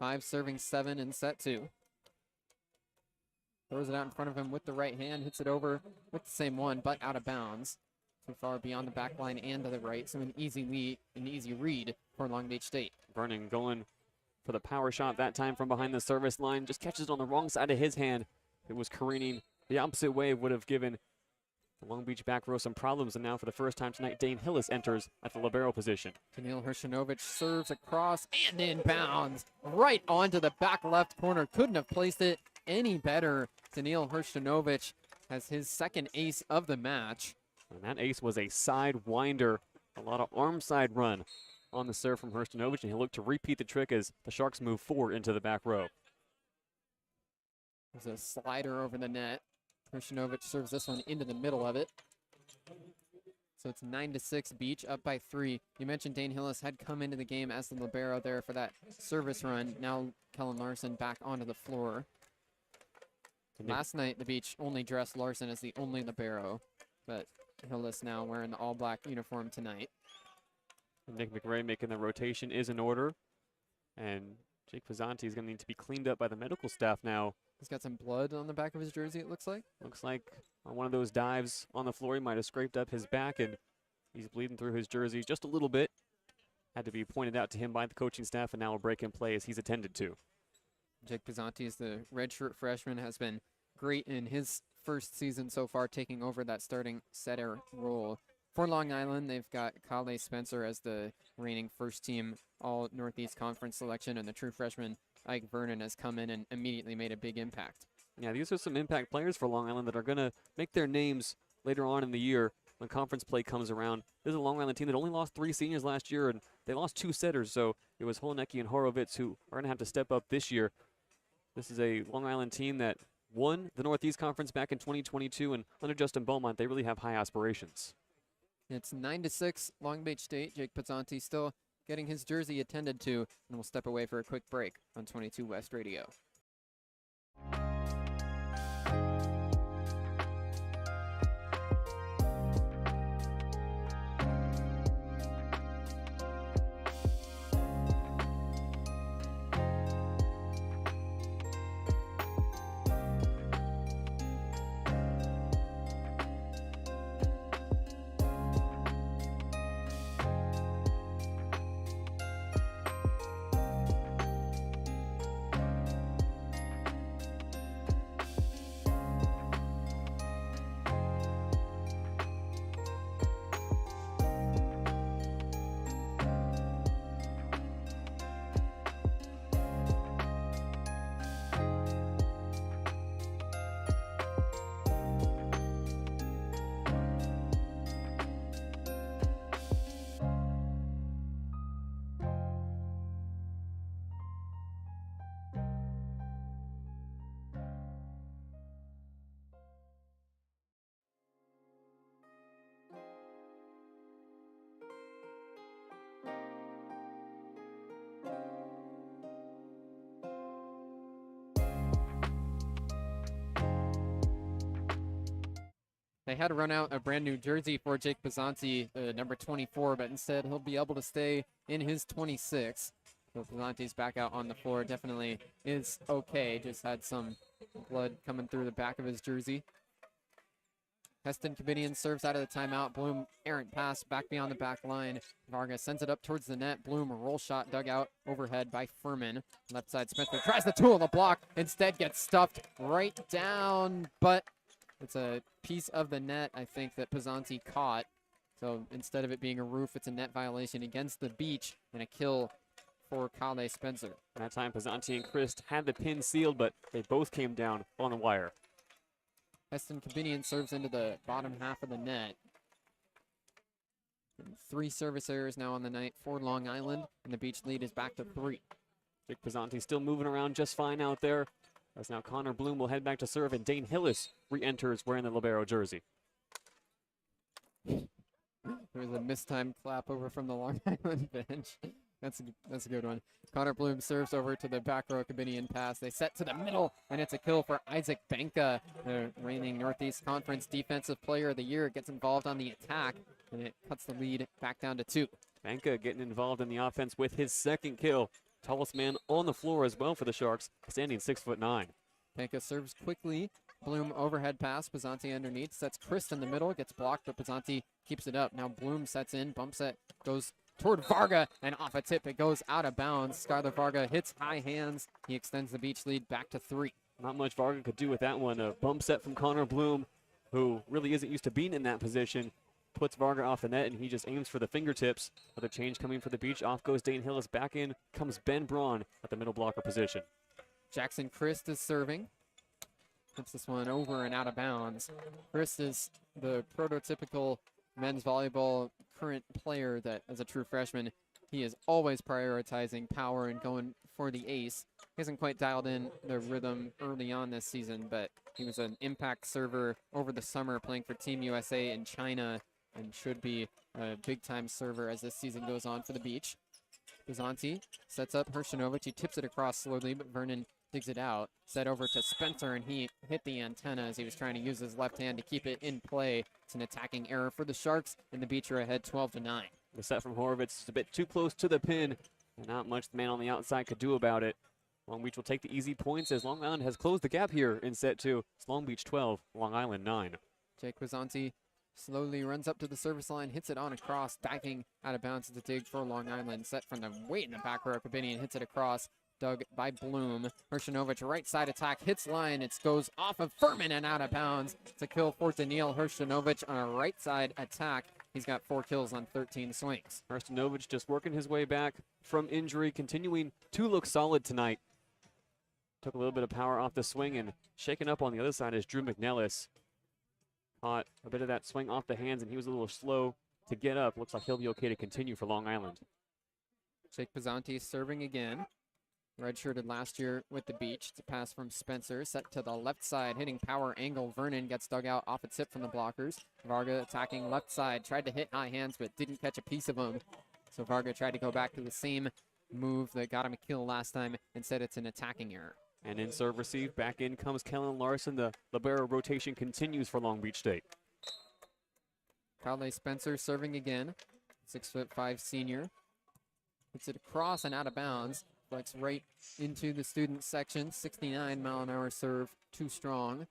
5 serving 7 in set 2. Throws it out in front of him with the right hand, hits it over with the same one, but out of bounds. Too far beyond the back line and to the right, so an easy lead, an easy read for Long Beach State. Vernon going for the power shot that time from behind the service line. Just catches it on the wrong side of his hand. It was careening the opposite way, would have given the Long Beach back row some problems, and now for the first time tonight, Dane Hillis enters at the libero position. Daniil Hershinovic serves across and inbounds right onto the back left corner. Couldn't have placed it any better. Daniil Hershinovic has his 2nd ace of the match. And that ace was a side winder, a lot of arm side run on the serve from Hershinovic, and he'll look to repeat the trick as the Sharks move forward into the back row. There's a slider over the net. Hershinovic serves this one into the middle of it. So it's 9-6 Beach, up by 3. You mentioned Dane Hillis had come into the game as the libero there for that service run. Now Kellen Larson back onto the floor. Last night, the Beach only dressed Larson as the only libero, but Hillis now wearing the all-black uniform tonight. Nick McRae making the rotation is in order, and Jake Pizzanti is going to need to be cleaned up by the medical staff now. He's got some blood on the back of his jersey, it looks like. Looks like on one of those dives on the floor, he might have scraped up his back, and he's bleeding through his jersey just a little bit. Had to be pointed out to him by the coaching staff, and now a break in play as he's attended to. Jake Pizzanti is the redshirt freshman, has been great in his first season so far, taking over that starting setter role. For Long Island, they've got Calif Spencer as the reigning first-team All-Northeast Conference selection, and the true freshman Ike Vernon has come in and immediately made a big impact. Yeah, these are some impact players for Long Island that are going to make their names later on in the year when conference play comes around. This is a Long Island team that only lost 3 seniors last year, and they lost 2 setters, so it was Holonecki and Horowitz who are going to have to step up this year. This is a Long Island team that won the Northeast Conference back in 2022, and under Justin Beaumont, they really have high aspirations. It's 9-6 Long Beach State. Jake Pizzanti still getting his jersey attended to, and we'll step away for a quick break on 22 West Radio. They had to run out a brand new jersey for Jake Pizzanti, number 24, but instead he'll be able to stay in his 26. So Pizzanti's back out on the floor. Definitely is okay. Just had some blood coming through the back of his jersey. Heston Covidian serves out of the timeout. Bloom, errant pass back beyond the back line. Varga sends it up towards the net. Bloom, a roll shot dug out overhead by Furman. Left side, Spencer tries the tool on the block. Instead gets stuffed right down, but it's a piece of the net, I think, that Pizzanti caught. So instead of it being a roof, it's a net violation against the beach and a kill for Calif Spencer. That time, Pizzanti and Christ had the pin sealed, but they both came down on the wire. Heston Covidian serves into the bottom half of the net. And 3 service errors now on the night for Long Island, and the beach lead is back to 3. Jake Pizzanti still moving around just fine out there. As now Connor Bloom will head back to serve, and Dane Hillis re-enters wearing the libero jersey. There was a mistimed clap over from the Long Island bench. That's a good one. Connor Bloom serves over to the back row Covidian pass. They set to the middle, and it's a kill for Isaac Benka, the reigning Northeast Conference Defensive Player of the Year. Gets involved on the attack, and it cuts the lead back down to 2. Benka getting involved in the offense with his second kill. Tallest man on the floor as well for the Sharks, standing 6'9". Benka serves quickly. Bloom overhead pass. Pizzanti underneath. Sets Chris in the middle. Gets blocked, but Pizzanti keeps it up. Now Bloom sets in. Bump set goes toward Varga, and off a tip it goes out of bounds. Skylar Varga hits high hands. He extends the beach lead back to 3. Not much Varga could do with that one. A bump set from Connor Bloom, who really isn't used to being in that position. Puts Varga off the net, and he just aims for the fingertips. Another change coming for the beach. Off goes Dane Hillis. Back in comes Ben Braun at the middle blocker position. Jackson Christ is serving. Puts this one over and out of bounds. Christ is the prototypical men's volleyball current player that, as a true freshman, he is always prioritizing power and going for the ace. He hasn't quite dialed in the rhythm early on this season, but he was an impact server over the summer playing for Team USA in China, and should be a big-time server as this season goes on for the beach. Pizzanti sets up Hershinovic. He tips it across slowly, but Vernon digs it out. Set over to Spencer, and he hit the antenna as he was trying to use his left hand to keep it in play. It's an attacking error for the Sharks, and the beach are ahead 12-9. The set from Horowitz is a bit too close to the pin, and not much the man on the outside could do about it. Long Beach will take the easy points as Long Island has closed the gap here in set 2. It's Long Beach 12, Long Island 9. Jake Pizzanti slowly runs up to the service line, hits it on across, diving out of bounds. It's a dig for Long Island. Set from the way in the back row. Covidian hits it across, dug by Bloom. Hershinovic, right side attack, hits line. It goes off of Furman and out of bounds. It's a kill for Daniil Hershinovic on a right side attack. He's got 4 kills on 13 swings. Hershinovic just working his way back from injury, continuing to look solid tonight. Took a little bit of power off the swing, and shaken up on the other side is Drew McNellis. Caught a bit of that swing off the hands, and he was a little slow to get up. Looks like he'll be okay to continue for Long Island. Jake Pizzanti serving again. Redshirted last year with the beach. It's a pass from Spencer, set to the left side, hitting power angle. Vernon gets dug out off a tip from the blockers. Varga attacking left side, tried to hit high hands, but didn't catch a piece of him. So Varga tried to go back to the same move that got him a kill last time. Instead, it's an attacking error. And in serve receive, back in comes Kellen Larson. The libero rotation continues for Long Beach State. Conley Spencer serving again. 6'5" senior. Hits it across and out of bounds. Flex right into the student section. 69-mile-an-hour serve, too strong.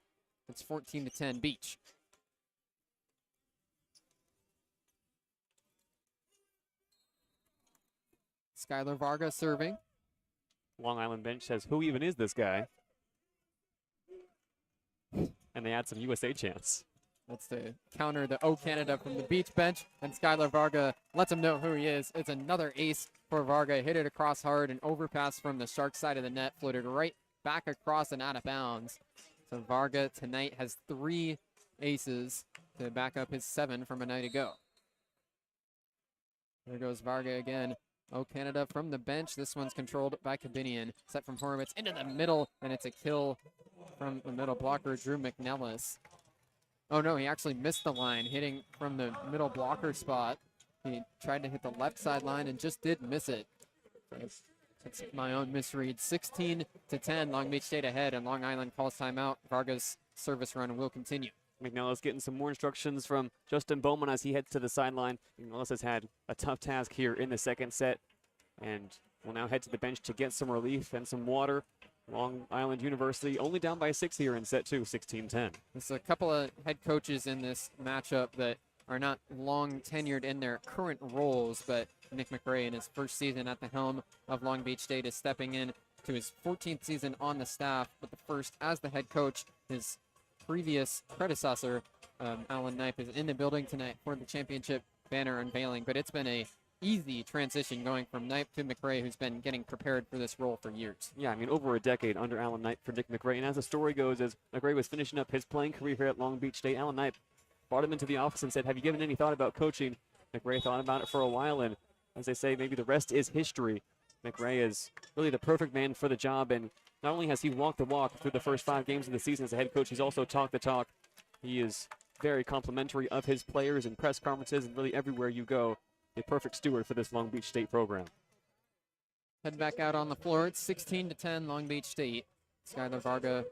It's 14-10 Beach. Skylar Varga serving. Long Island bench says, who even is this guy? And they add some USA chants. That's to counter the O Canada from the Beach bench, and Skylar Varga lets him know who he is. It's another ace for Varga. Hit it across hard, and overpass from the Shark side of the net, floated right back across and out of bounds. So Varga tonight has 3 aces to back up his 7 from a night ago. There goes Varga again. O Canada from the bench. This one's controlled by Kabinian. Set from Horowitz into the middle, and it's a kill from the middle blocker, Drew McNellis. Oh no, he actually missed the line, hitting from the middle blocker spot. He tried to hit the left side line and just did miss it. That's my own misread. 16-10, Long Beach State ahead, and Long Island calls timeout. Varga's service run will continue. McNellis getting some more instructions from Justin Bowman as he heads to the sideline. McNellis has had a tough task here in the second set, and will now head to the bench to get some relief and some water. Long Island University only down by 6 here in set 2, 16-10. There's a couple of head coaches in this matchup that are not long tenured in their current roles, but Nick McRae in his first season at the helm of Long Beach State is stepping in to his 14th season on the staff, but the first as the head coach. His previous predecessor, Alan Knipe, is in the building tonight for the championship banner unveiling, but it's been a easy transition going from Knipe to McRae, who's been getting prepared for this role for years. Yeah, I mean, over a decade under Alan Knipe for Nick McRae. And as the story goes, as McRae was finishing up his playing career here at Long Beach State, Alan Knipe brought him into the office and said, have you given any thought about coaching? McRae thought about it for a while, and as they say, maybe the rest is history. McRae is really the perfect man for the job, and not only has he walked the walk through the first 5 games of the season as a head coach, he's also talked the talk. He is very complimentary of his players in press conferences and really everywhere you go. A perfect steward for this Long Beach State program. Head back out on the floor. It's 16-10 Long Beach State. Skylar Varga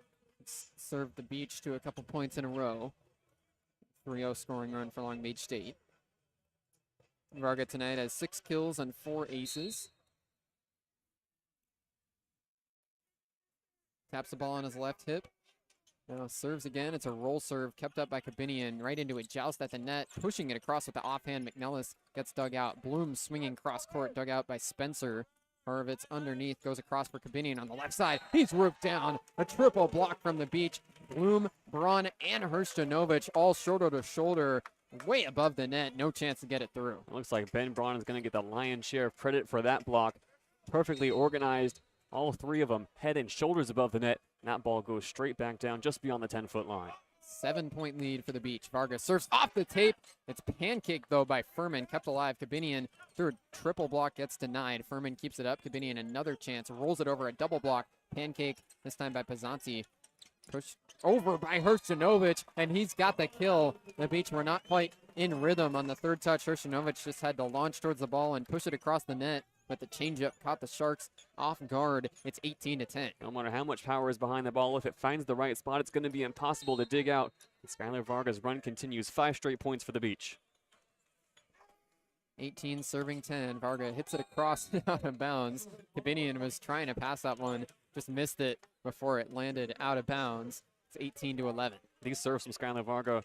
served the Beach to a couple points in a row. 3-0 scoring run for Long Beach State. Varga tonight has 6 kills and 4 aces. Taps the ball on his left hip. Now serves again. It's a roll serve kept up by Kabinian right into a joust at the net, pushing it across with the offhand. McNellis gets dug out. Bloom swinging cross court, dug out by Spencer. Horowitz underneath, goes across for Kabinian on the left side. He's roofed down. A triple block from the Beach. Bloom, Braun, and Hrstanovic all shoulder to shoulder, way above the net. No chance to get it through. It looks like Ben Braun is going to get the lion's share of credit for that block. Perfectly organized. All 3 of them head and shoulders above the net. And that ball goes straight back down just beyond the 10-foot line. 7-point lead for the Beach. Varga serves off the tape. It's pancaked, though, by Furman. Kept alive. Kabinian through a triple block gets denied. Furman keeps it up. Kabinian another chance. Rolls it over a double block. Pancake, this time by Pazanti. Pushed over by Hrstanovic, and he's got the kill. The Beach were not quite in rhythm on the 3rd touch. Hrstanovic just had to launch towards the ball and push it across the net, but the changeup caught the Sharks off guard. It's 18-10. No matter how much power is behind the ball, if it finds the right spot, it's going to be impossible to dig out. Skylar Varga's run continues. 5 straight points for the Beach. 18 serving 10. Varga hits it across out of bounds. Kabinian was trying to pass that one, just missed it before it landed out of bounds. It's 18-11. These serves from Skylar Varga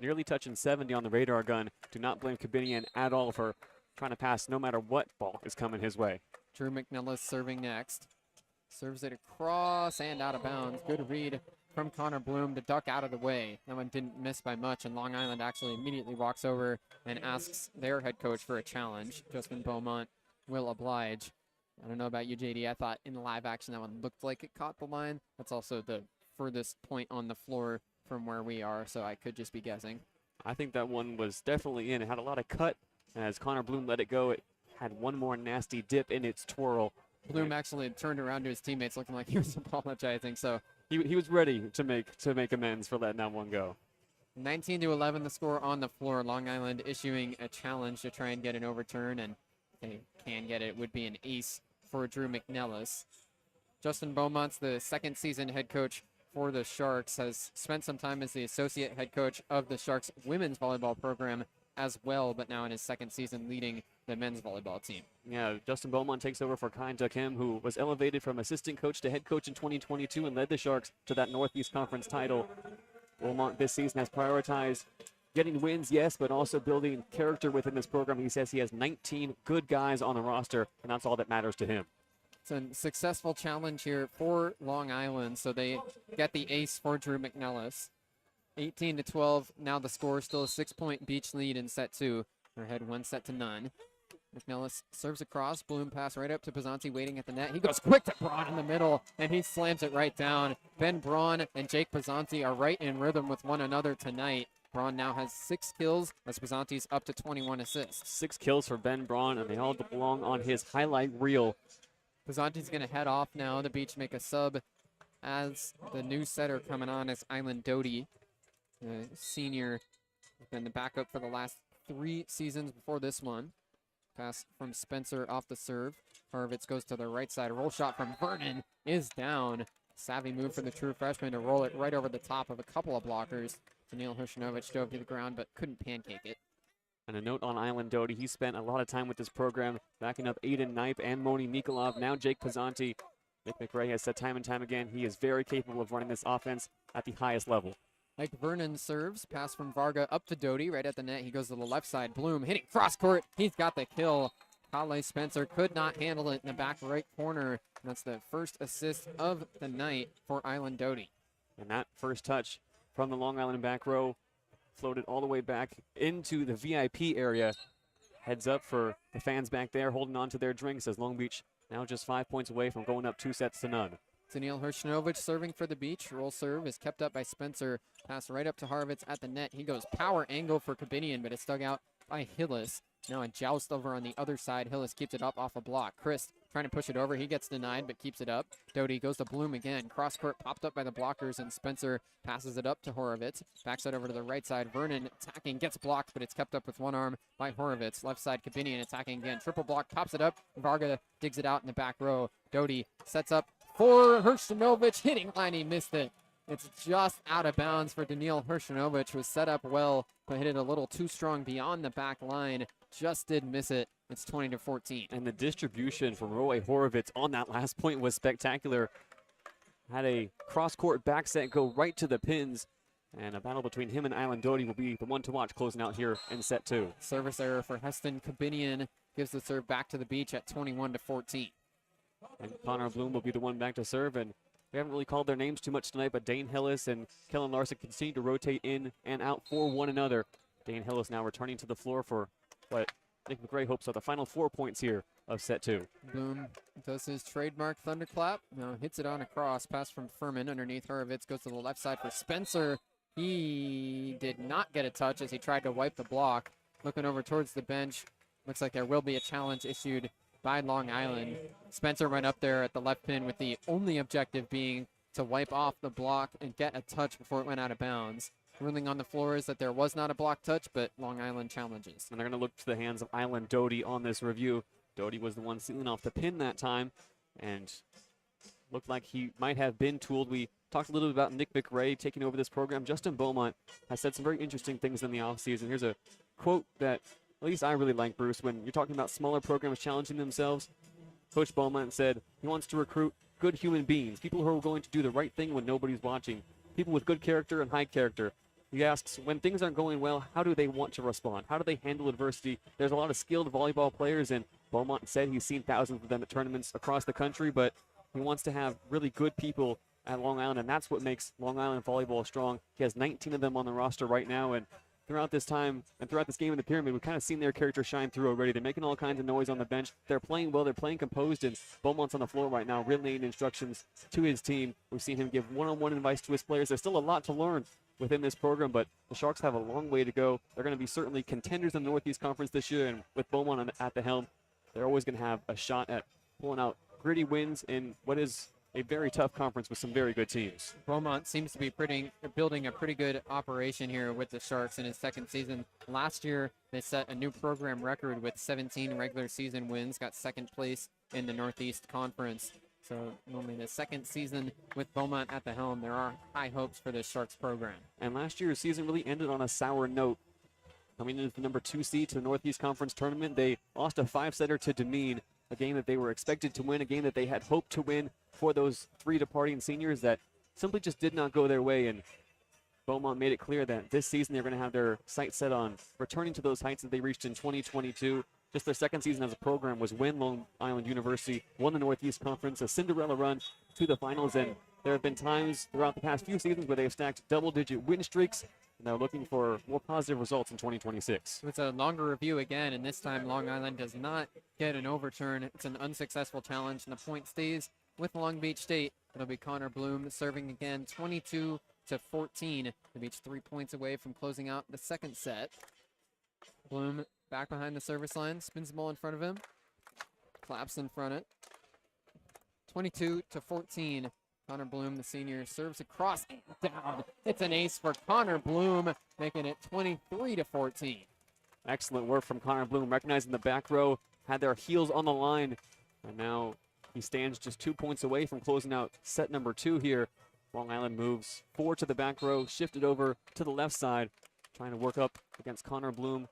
nearly touching 70 on the radar gun. Do not blame Kabinian at all for trying to pass no matter what ball is coming his way. Drew McNellis serving next. Serves it across and out of bounds. Good read from Connor Bloom to duck out of the way. That one didn't miss by much, and Long Island actually immediately walks over and asks their head coach for a challenge. Justin Beaumont will oblige. I don't know about you, JD. I thought in live action that one looked like it caught the line. That's also the furthest point on the floor from where we are, so I could just be guessing. I think that one was definitely in. It had a lot of cut. As Connor Bloom let it go, it had one more nasty dip in its twirl. Bloom actually turned around to his teammates looking like he was apologizing, so he was ready to make amends for letting that one go. 19-11 the score on the floor. Long Island issuing a challenge to try and get an overturn, and if they can get it, it would be an ace for Drew McNellis. Justin Beaumont's the second season head coach for the Sharks, has spent some time as the associate head coach of the Sharks women's volleyball program as well, but now in his second season leading the men's volleyball team. Yeah, Justin Beaumont takes over for Kuntz JayDe, who was elevated from assistant coach to head coach in 2022 and led the Sharks to that Northeast Conference title. Beaumont this season has prioritized getting wins, yes, but also building character within this program. He says he has 19 good guys on the roster, and that's all that matters to him. It's a successful challenge here for Long Island, so they get the ace for Drew McNellis. 18-12, now the score, still a 6-point Beach lead in set 2. They're ahead 1-0. McNellis serves across, Bloom pass right up to Pizzanti waiting at the net. He goes quick to Braun in the middle, and he slams it right down. Ben Braun and Jake Pizzanti are right in rhythm with one another tonight. Braun now has 6 kills as Pizzanti's up to 21 assists. 6 kills for Ben Braun, and they all belong on his highlight reel. Pizzanti's going to head off now. The Beach make a sub as the new setter coming on is Island Doty, the senior. Been the backup for the last 3 seasons before this one. Pass from Spencer off the serve. Horowitz goes to the right side. Roll shot from Vernon is down. Savvy move for the true freshman to roll it right over the top of a couple of blockers. Daniil Hushnovich dove to the ground but couldn't pancake it. And a note on Island Doty, he spent a lot of time with this program, backing up Aiden Knipe and Moni Nikolov, now Jake Pizzanti. Nick McRae has said time and time again, he is very capable of running this offense at the highest level. Like Vernon serves, pass from Varga up to Doty, right at the net. He goes to the left side. Bloom hitting cross court. He's got the kill. Kale Spencer could not handle it in the back right corner. And that's the first assist of the night for Island Doty. And that first touch from the Long Island back row floated all the way back into the VIP area. Heads up for the fans back there holding on to their drinks as Long Beach now just 5 points away from going up 2-0. Daniil Hirschnovich serving for the Beach. Roll serve is kept up by Spencer. Pass right up to Horowitz at the net. He goes power angle for Kabinian, but it's dug out by Hillis. Now a joust over on the other side. Hillis keeps it up off a block. Chris trying to push it over. He gets denied, but keeps it up. Doty goes to Bloom again. Cross court popped up by the blockers, and Spencer passes it up to Horowitz. Backs it over to the right side. Vernon attacking, gets blocked, but it's kept up with one arm by Horowitz. Left side, Kabinian attacking again. Triple block, pops it up. Varga digs it out in the back row. Doty sets up for Hirschnovich. Hitting line, he missed it. It's just out of bounds for Daniil Hirschnovich. Was set up well, but hit it a little too strong beyond the back line. Just did miss it. It's 20-14. And the distribution from Roy Horowitz on that last point was spectacular. Had a cross-court back set go right to the pins. And a battle between him and Island Doty will be the one to watch closing out here in set 2. Service error for Heston Kabinian. Gives the serve back to the Beach at 21-14. And Connor Bloom will be the one back to serve. And we haven't really called their names too much tonight, but Dane Hillis and Kellen Larson continue to rotate in and out for one another. Dane Hillis now returning to the floor for what Nick McRae hopes are the final 4 points here of set 2. Bloom does his trademark thunderclap. Now hits it on a cross. Pass from Furman underneath Horowitz. Goes to the left side for Spencer. He did not get a touch as he tried to wipe the block. Looking over towards the bench. Looks like there will be a challenge issued by Long Island. Spencer went up there at the left pin with the only objective being to wipe off the block and get a touch before it went out of bounds. Ruling on the floor is that there was not a block touch, but Long Island challenges. And they're going to look to the hands of Island Doty on this review. Doty was the one sealing off the pin that time and looked like he might have been tooled. We talked a little bit about Nick McRae taking over this program. Justin Beaumont has said some very interesting things in the offseason. Here's a quote that at least I really like, Bruce. When you're talking about smaller programs challenging themselves, Coach Beaumont said he wants to recruit good human beings, people who are going to do the right thing when nobody's watching, people with good character and high character. He asks, when things aren't going well, how do they want to respond? How do they handle adversity? There's a lot of skilled volleyball players, and Beaumont said he's seen thousands of them at tournaments across the country, but he wants to have really good people at Long Island, and that's what makes Long Island volleyball strong. He has 19 of them on the roster right now, and throughout this time and throughout this game in the Pyramid, we've kind of seen their character shine through already. They're making all kinds of noise on the bench. They're playing well. They're playing composed, and Beaumont's on the floor right now, relaying instructions to his team. We've seen him give one-on-one advice to his players. There's still a lot to learn within this program, but the Sharks have a long way to go. They're going to be certainly contenders in the Northeast Conference this year, and with Beaumont at the helm, they're always going to have a shot at pulling out gritty wins in what is a very tough conference with some very good teams. Beaumont seems to be building a pretty good operation here with the Sharks in his second season. Last year, they set a new program record with 17 regular season wins, got second place in the Northeast Conference. So only the second season with Beaumont at the helm. There are high hopes for this Sharks program. And last year's season really ended on a sour note. Coming into the number 2 seed to the Northeast Conference tournament, they lost a 5-setter to Demeen, a game that they were expected to win, a game that they had hoped to win for those 3 departing seniors that simply just did not go their way. And Beaumont made it clear that this season they're going to have their sights set on returning to those heights that they reached in 2022. Just their second season as a program was when Long Island University won the Northeast Conference, a Cinderella run to the finals. And there have been times throughout the past few seasons where they've stacked double-digit win streaks, and they're looking for more positive results in 2026. It's a longer review again, and this time Long Island does not get an overturn. It's an unsuccessful challenge, and the point stays with Long Beach State. It'll be Connor Bloom serving again, 22-14. The Beach 3 points away from closing out the second set. Bloom back behind the service line, spins the ball in front of him, claps in front of it. 22-14. Connor Bloom, the senior, serves across and down. It's an ace for Connor Bloom, making it 23-14. Excellent work from Connor Bloom, recognizing the back row, had their heels on the line, and now he stands just 2 points away from closing out set number 2 here. Long Island moves 4 to the back row, shifted over to the left side, trying to work up against Connor Bloom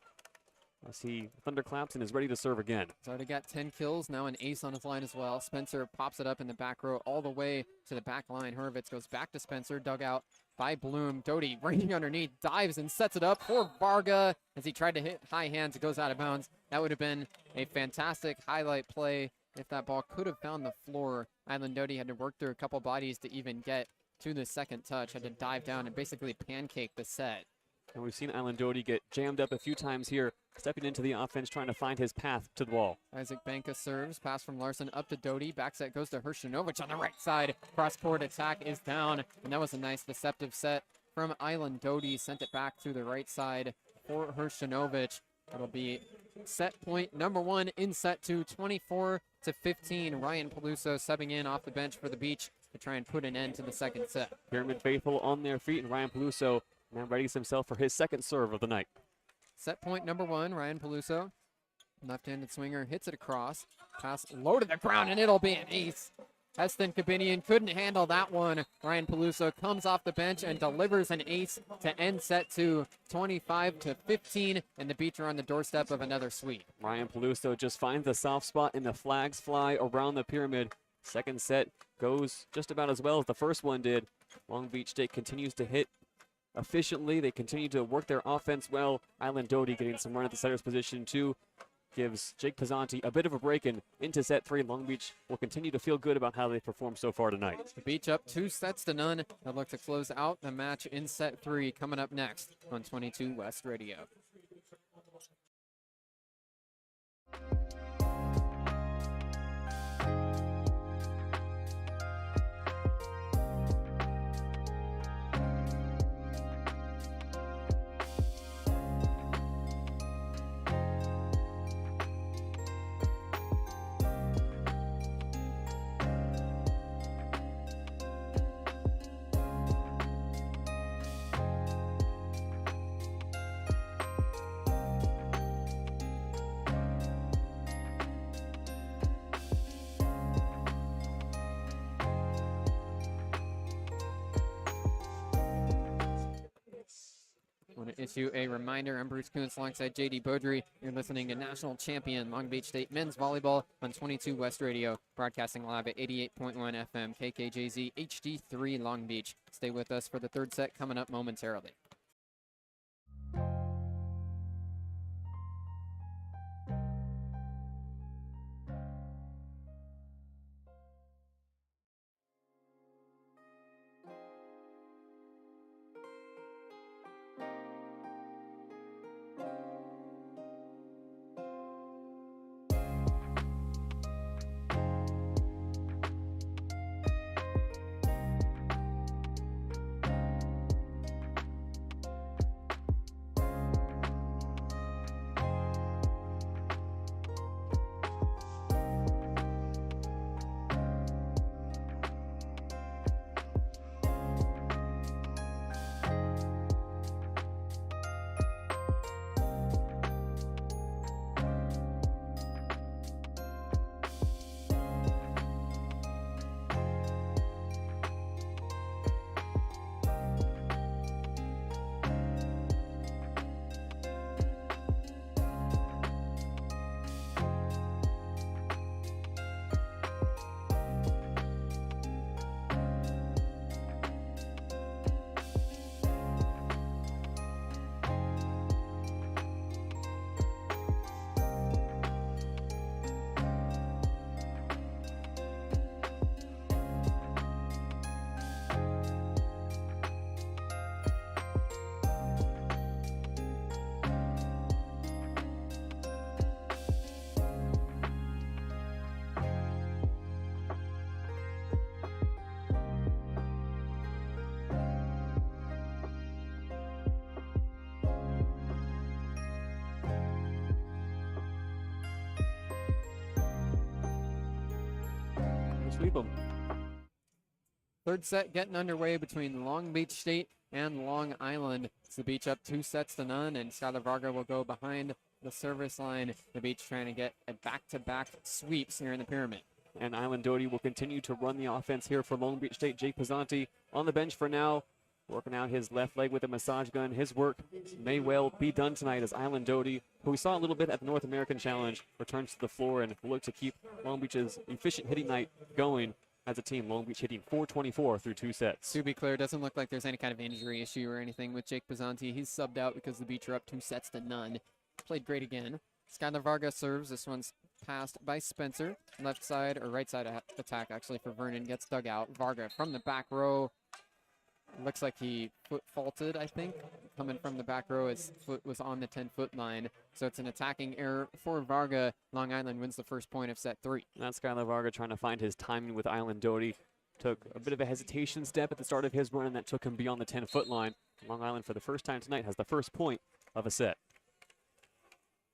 as he thunderclaps and is ready to serve again. He's already got 10 kills, now an ace on his line as well. Spencer pops it up in the back row all the way to the back line. Hurwitz goes back to Spencer, dug out by Bloom. Doty running underneath, dives and sets it up for Varga as he tried to hit high hands. It goes out of bounds. That would have been a fantastic highlight play if that ball could have found the floor. Island Doty had to work through a couple bodies to even get to the second touch, had to dive down and basically pancake the set. And we've seen Island Doty get jammed up a few times here, stepping into the offense, trying to find his path to the ball. Isaac Banka serves, pass from Larson up to Doty. Back set goes to Hershinovic on the right side. Cross-court attack is down, and that was a nice deceptive set from Island Doty. Sent it back to the right side for Hershinovic. It'll be set point number 1 in set 2, 24-15. Ryan Peluso subbing in off the bench for the Beach to try and put an end to the second set. Pyramid faithful on their feet, and Ryan Peluso now readies himself for his second serve of the night. Set point number 1, Ryan Peluso. Left-handed swinger, hits it across. Pass low to the ground, and it'll be an ace. Heston Kabinian couldn't handle that one. Ryan Peluso comes off the bench and delivers an ace to end set 2, 25-15, and the Beach are on the doorstep of another sweep. Ryan Peluso just finds the soft spot, and the flags fly around the pyramid. Second set goes just about as well as the first one did. Long Beach State continues to hit efficiently. They continue to work their offense well. Island Doty getting some run at the setter's position too. Gives Jake Pizzanti a bit of a break in into set 3. Long Beach will continue to feel good about how they've performed so far tonight. The Beach up 2-0. They'll look to close out the match in set 3 coming up next on 22 West Radio. I want to issue a reminder. I'm Bruce Kuntz alongside JayDe Beaudry. You're listening to national champion Long Beach State men's volleyball on 22 West Radio, broadcasting live at 88.1 FM, KKJZ HD3 Long Beach. Stay with us for the third set coming up momentarily. sweep them. Third set getting underway between Long Beach State and Long Island. It's the Beach up 2-0, and Skylar Varga will go behind the service line. The Beach trying to get a back-to-back sweeps here in the Pyramid. And Island Doty will continue to run the offense here for Long Beach State. Jake Pizzanti on the bench for now, working out his left leg with a massage gun. His work may well be done tonight as Island Doty, who we saw a little bit at the North American Challenge, returns to the floor and will look to keep Long Beach's efficient hitting night going as a team. Long Beach hitting 424 through 2 sets. To be clear, it doesn't look like there's any kind of injury issue or anything with Jake Pizzanti. He's subbed out because the Beach are up 2-0. Played great again. Skylar Varga serves. This one's passed by Spencer. Left side or right side attack actually for Vernon. Gets dug out. Varga from the back row. Looks like he foot faulted, I think. Coming from the back row, his foot was on the 10-foot line. So it's an attacking error for Varga. Long Island wins the first point of set 3. That's Skylar Varga trying to find his timing with Island Doty. Took a bit of a hesitation step at the start of his run, and that took him beyond the 10-foot line. Long Island, for the first time tonight, has the first point of a set.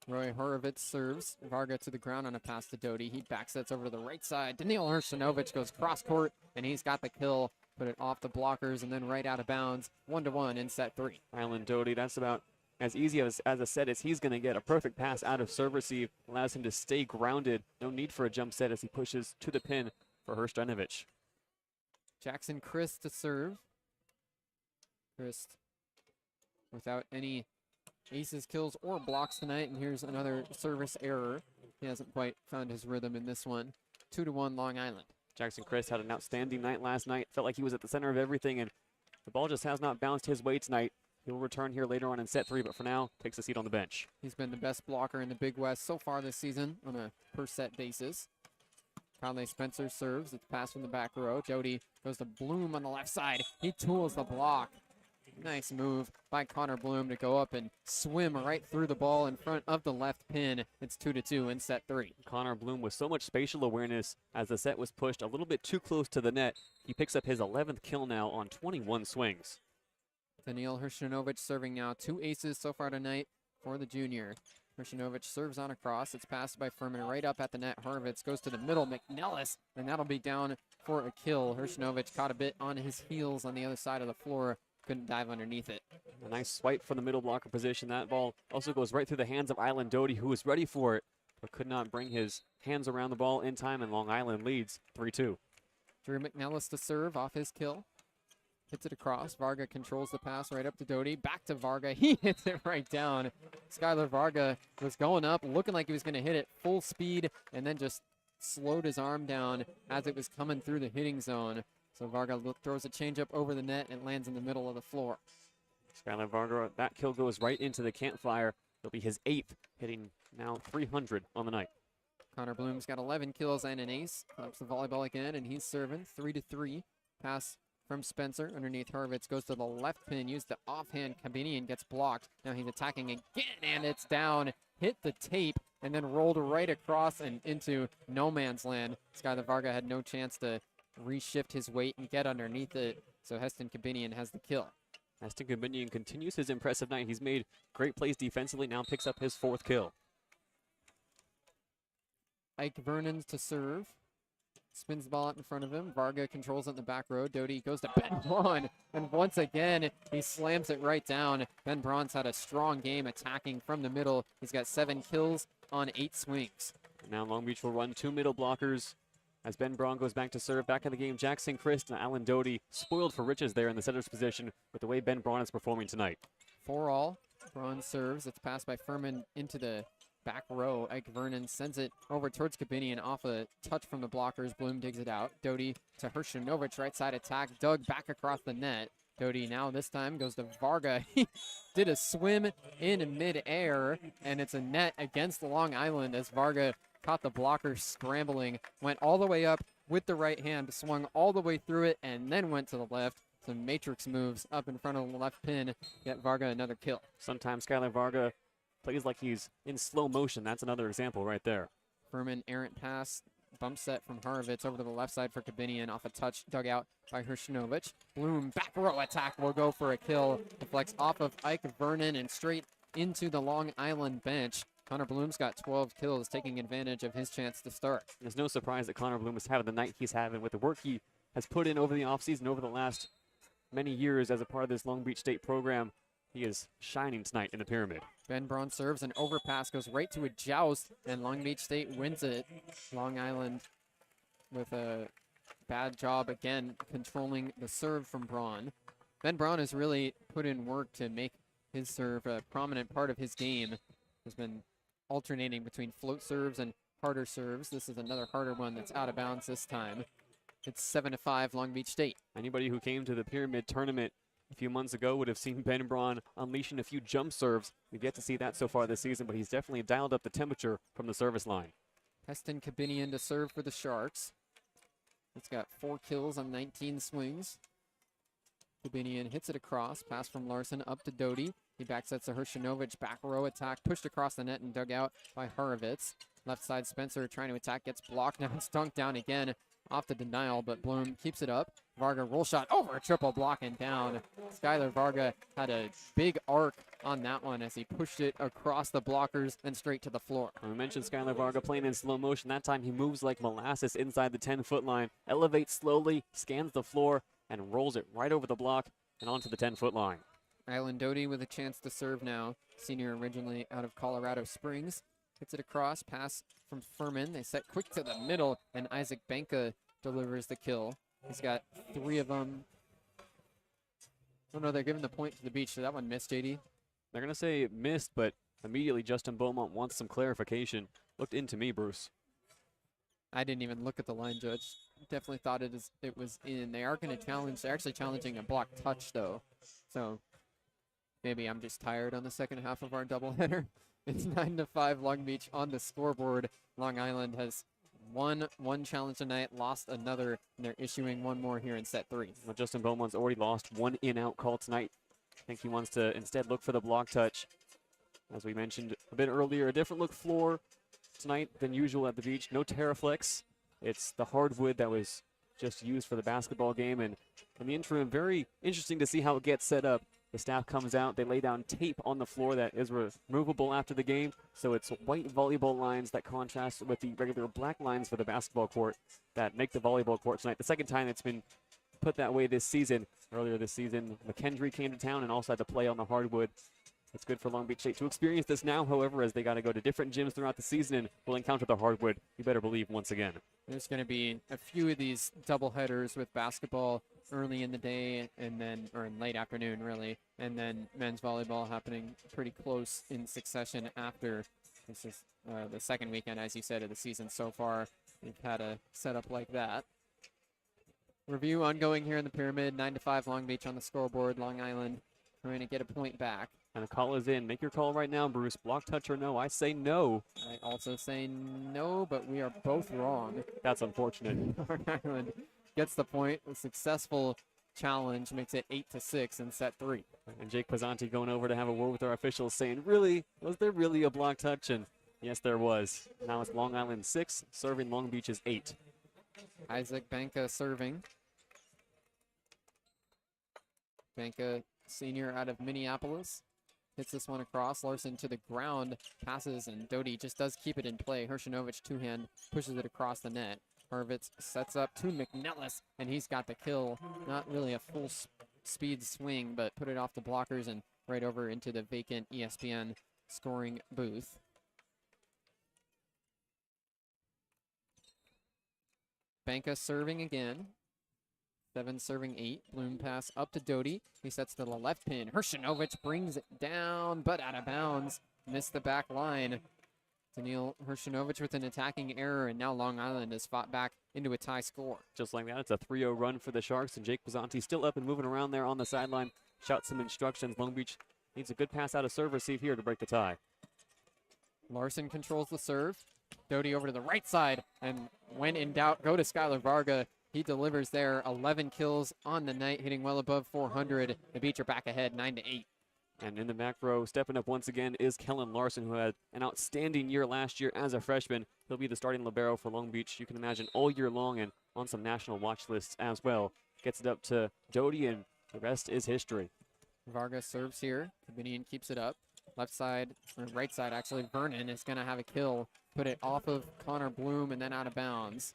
Roy Horowitz serves. Varga to the ground on a pass to Doty. He back sets over to the right side. Daniil Hershinovic goes cross court, and he's got the kill. Put it off the blockers and then right out of bounds. 1-1 in set 3. Island Doty, that's about as easy as a set as he's going to get. A perfect pass out of serve receive allows him to stay grounded. No need for a jump set as he pushes to the pin for Hershinovic. Jackson Christ to serve. Christ without any aces, kills, or blocks tonight. And here's another service error. He hasn't quite found his rhythm in this one. 2-1 Long Island. Jackson Christ had an outstanding night last night. Felt like he was at the center of everything, and the ball just has not bounced his way tonight. He will return here later on in set 3, but for now, takes a seat on the bench. He's been the best blocker in the Big West so far this season on a per-set basis. Conley Spencer serves. It's passed from the back row. Jody goes to Bloom on the left side. He tools the block. Nice move by Connor Bloom to go up and swim right through the ball in front of the left pin. It's 2-2 in set 3. Connor Bloom with so much spatial awareness as the set was pushed a little bit too close to the net. He picks up his 11th kill now on 21 swings. Daniil Hershinovic serving now. 2 aces so far tonight for the junior. Hershinovic serves on a cross. It's passed by Furman right up at the net. Horowitz goes to the middle. McNellis, and that'll be down for a kill. Hershinovic caught a bit on his heels on the other side of the floor. Couldn't dive underneath it. A nice swipe from the middle blocker position. That ball also goes right through the hands of Island Doty, who was ready for it, but could not bring his hands around the ball in time, and Long Island leads 3-2. Drew McNellis to serve off his kill. Hits it across. Varga controls the pass right up to Doty. Back to Varga. He hits it right down. Skylar Varga was going up, looking like he was going to hit it full speed, and then just slowed his arm down as it was coming through the hitting zone. So Varga throws a changeup over the net and lands in the middle of the floor. Skylar Varga, that kill goes right into the campfire. It'll be his 8th, hitting now 300 on the night. Connor Bloom's got 11 kills and an ace. Claps the volleyball again, and he's serving 3-3. Pass from Spencer underneath Horowitz. Goes to the left pin. Used the offhand. Kabinian gets blocked. Now he's attacking again, and it's down. Hit the tape, and then rolled right across and into no man's land. Skylar Varga had no chance to reshift his weight and get underneath it, so Heston Kabinian has the kill. Heston Kabinian continues his impressive night. He's made great plays defensively, now picks up his 4th kill. Ike Vernon to serve. Spins the ball out in front of him. Varga controls it in the back row. Doty goes to Ben Braun, and once again, he slams it right down. Ben Braun's had a strong game attacking from the middle. He's got 7 kills on 8 swings. Now Long Beach will run 2 middle blockers. As Ben Braun goes back to serve, back in the game, Jackson Christ and Alan Doty spoiled for riches there in the setter's position with the way Ben Braun is performing tonight. 4-all. Braun serves. It's passed by Furman into the back row. Ike Vernon sends it over towards Kabinian off a touch from the blockers. Bloom digs it out. Doty to Hershinovic, right side attack. Dug back across the net. Doty now this time goes to Varga. He did a swim in midair, and it's a net against Long Island as Varga caught the blocker scrambling, went all the way up with the right hand, swung all the way through it, and then went to the left. Some matrix moves up in front of the left pin, get Varga another kill. Sometimes Skylar Varga plays like he's in slow motion. That's another example right there. Furman errant pass, bump set from Horowitz over to the left side for Kabinian, off a touch dug out by Hershinovic. Bloom, back row attack will go for a kill. Deflects off of Ike Vernon and straight into the Long Island bench. Connor Bloom's got 12 kills, taking advantage of his chance to start. There's no surprise that Connor Bloom is having the night he's having with the work he has put in over the offseason, over the last many years as a part of this Long Beach State program. He is shining tonight in the pyramid. Ben Braun serves, an overpass goes right to a joust, and Long Beach State wins it. Long Island with a bad job again controlling the serve from Braun. Ben Braun has really put in work to make his serve a prominent part of his game. Has been alternating between float serves and harder serves. This is another harder one that's out of bounds this time. It's 7-5 Long Beach State. Anybody who came to the pyramid tournament a few months ago would have seen Ben Braun unleashing a few jump serves. We've yet to see that so far this season, but he's definitely dialed up the temperature from the service line. Heston Kabinian to serve for the Sharks. It's got 4 kills on 19 swings. Kabinian hits it across, pass from Larson up to Doty. He backsets to Hershinovic, back row attack, pushed across the net and dug out by Horovitz. Left side Spencer trying to attack, gets blocked, now it's dunked down again off the denial, but Bloom keeps it up. Varga roll shot over a triple block and down. Skylar Varga had a big arc on that one as he pushed it across the blockers and straight to the floor. We mentioned Skylar Varga playing in slow motion. That time he moves like molasses inside the 10-foot line, elevates slowly, scans the floor, and rolls it right over the block and onto the 10-foot line. Island Doty with a chance to serve now. Senior originally out of Colorado Springs. Hits it across, pass from Furman. They set quick to the middle, and Isaac Benka delivers the kill. He's got 3 of them. Oh no, they're giving the point to the beach. Did that one miss, JD? They're going to say it missed, but immediately Justin Beaumont wants some clarification. Looked into me, Bruce. I didn't even look at the line judge. Definitely thought it was in. They are going to challenge. They're actually challenging a block touch, though. So maybe I'm just tired on the second half of our doubleheader. It's 9-5 Long Beach on the scoreboard. Long Island has won one challenge tonight, lost another, and they're issuing one more here in set 3. Well, Justin Beaumont's already lost 1 in-out call tonight. I think he wants to instead look for the block touch. As we mentioned a bit earlier, a different look floor tonight than usual at the beach. No Terraflex. It's the hardwood that was just used for the basketball game. And in the interim, very interesting to see how it gets set up. The staff comes out, they lay down tape on the floor that is removable after the game. So it's white volleyball lines that contrast with the regular black lines for the basketball court that make the volleyball court tonight. The second time it's been put that way this season. Earlier this season, McKendree came to town and also had to play on the hardwood. It's good for Long Beach State to experience this now, however, as they got to go to different gyms throughout the season and will encounter the hardwood, you better believe, once again. There's going to be a few of these doubleheaders with basketball early in the day and then, or in late afternoon, really, and then men's volleyball happening pretty close in succession after. This is the second weekend, as you said, of the season so far. We've had a setup like that. Review ongoing here in the pyramid. 9-5 Long Beach on the scoreboard. Long Island trying to get a point back. And a call is in. Make your call right now, Bruce. Block touch or no? I say no. I also say no, but we are both wrong. That's unfortunate. Long Island gets the point. A successful challenge makes it 8-6 in set 3. And Jake Pizzanti going over to have a word with our officials saying, really, was there really a block touch? And yes, there was. Now it's Long Island 6, serving Long Beach's 8. Isaac Benka serving. Benka, senior out of Minneapolis. Hits this one across. Larson to the ground. Passes, and Doty just does keep it in play. Hershinovic two-hand pushes it across the net. Harvitz sets up to McNellis, and he's got the kill. Not really a full speed swing, but put it off the blockers and right over into the vacant ESPN scoring booth. Benka serving again. 7 serving 8. Bloom pass up to Doty. He sets to the left pin. Hershinovic brings it down, but out of bounds. Missed the back line. Daniil Hershinovic with an attacking error, and now Long Island has fought back into a tie score. Just like that, it's a 3-0 run for the Sharks, and Jake Pizzanti still up and moving around there on the sideline. Shouts some instructions. Long Beach needs a good pass out of serve receive here to break the tie. Larson controls the serve. Doty over to the right side, and when in doubt, go to Skylar Varga. He delivers there. 11 kills on the night, hitting well above 400. The Beach are back ahead, 9-8. And in the back row, stepping up once again, is Kellen Larson, who had an outstanding year last year as a freshman. He'll be the starting libero for Long Beach, you can imagine, all year long and on some national watch lists as well. Gets it up to Doty, and the rest is history. Varga serves here. Kabinian keeps it up. left side, or right side actually, Vernon is going to have a kill. Put it off of Connor Bloom and then out of bounds.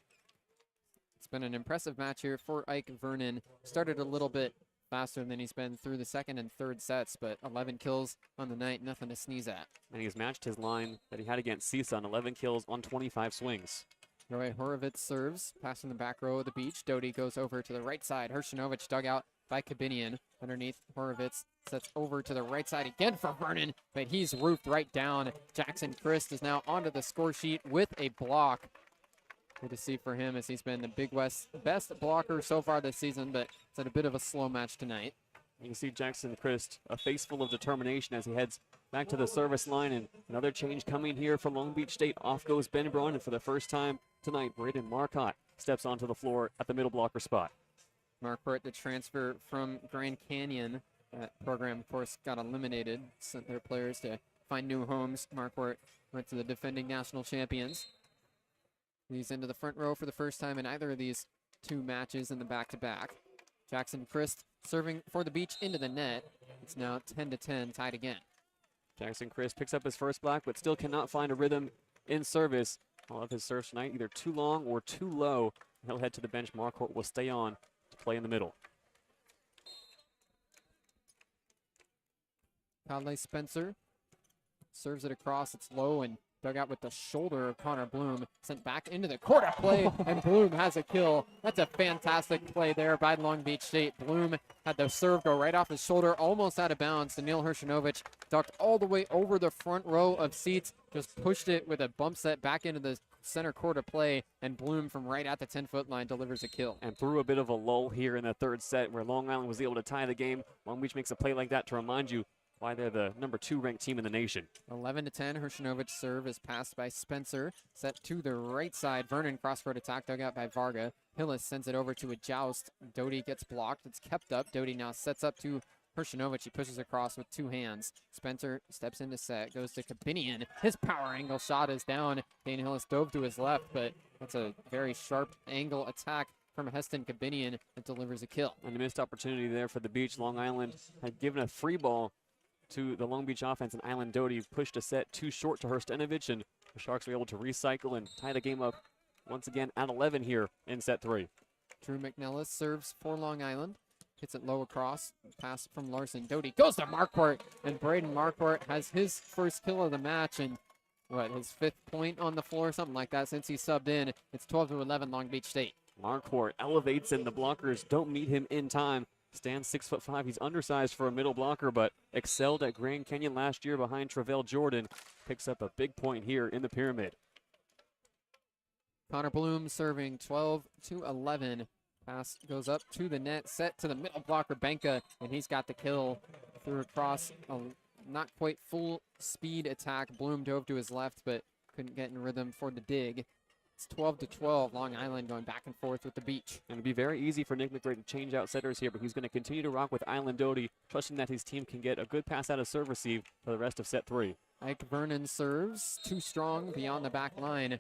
It's been an impressive match here for Ike Vernon. Started a little bit faster than he's been through the second and third sets, but 11 kills on the night, nothing to sneeze at. And he's matched his line that he had against CSUN, 11 kills on 25 swings. Roy Horovitz serves, passing the back row of the beach. Doty goes over to the right side. Hershinovic dug out by Kabinian. Underneath, Horovitz sets over to the right side again for Vernon, but he's roofed right down. Jackson Christ is now onto the score sheet with a block. Good to see for him as he's been the Big West's best blocker so far this season, but it's had a bit of a slow match tonight. You can see Jackson Christ, a face full of determination as he heads back to the service line, and another change coming here for Long Beach State. Off goes Ben Braun, and for the first time tonight, Braden Marcotte steps onto the floor at the middle blocker spot. Marquardt, the transfer from Grand Canyon. That program, of course, got eliminated, sent their players to find new homes. Marquardt went to the defending national champions. He's into the front row for the first time in either of these two matches in the back-to-back. Jackson Christ serving for the Beach into the net. It's now 10-10, tied again. Jackson Christ picks up his first block, but still cannot find a rhythm in service. All of his serves tonight either too long or too low. He'll head to the bench. Marquardt will stay on to play in the middle. Conley Spencer serves it across. It's low and dug out with the shoulder of Connor Bloom. Sent back into the court of play, and Bloom has a kill. That's a fantastic play there by Long Beach State. Bloom had the serve go right off his shoulder, almost out of bounds. Daniil Hershinovic ducked all the way over the front row of seats, just pushed it with a bump set back into the center court of play, and Bloom from right at the 10-foot line delivers a kill. And through a bit of a lull here in the third set where Long Island was able to tie the game, Long Beach makes a play like that to remind you why they're the number 2 ranked team in the nation. 11-10, Hershinovic serve is passed by Spencer. Set to the right side. Vernon cross-court attack dug out by Varga. Hillis sends it over to a joust. Doty gets blocked. It's kept up. Doty now sets up to Hershinovic. He pushes across with 2 hands. Spencer steps into set. Goes to Kabinian. His power angle shot is down. Dane Hillis dove to his left, but that's a very sharp angle attack from Heston Kabinian that delivers a kill. And a missed opportunity there for the Beach. Long Island had given a free ball to the Long Beach offense, and Island Doty pushed a set too short to Herstenovich, and the Sharks were able to recycle and tie the game up once again at 11 here in set 3. Drew McNellis serves for Long Island. Hits it low across. Pass from Larson. Doty goes to Marquardt, and Braden Marquardt has his first kill of the match, and his 5th point on the floor, something like that since he subbed in. It's 12-11 Long Beach State. Marquardt elevates, and the blockers don't meet him in time. Stands 6'5". He's undersized for a middle blocker, but excelled at Grand Canyon last year behind Travell Jordan. Picks up a big point here in the pyramid. Connor Bloom serving 12-11. Pass goes up to the net, set to the middle blocker, Benka, and he's got the kill. Threw across a not quite full speed attack. Bloom dove to his left, but couldn't get in rhythm for the dig. It's 12-12, Long Island going back and forth with the Beach. And it'd be very easy for Nick McRae to change out setters here, but he's going to continue to rock with Island Doty, trusting that his team can get a good pass out of serve receive for the rest of set 3. Ike Vernon serves, too strong beyond the back line.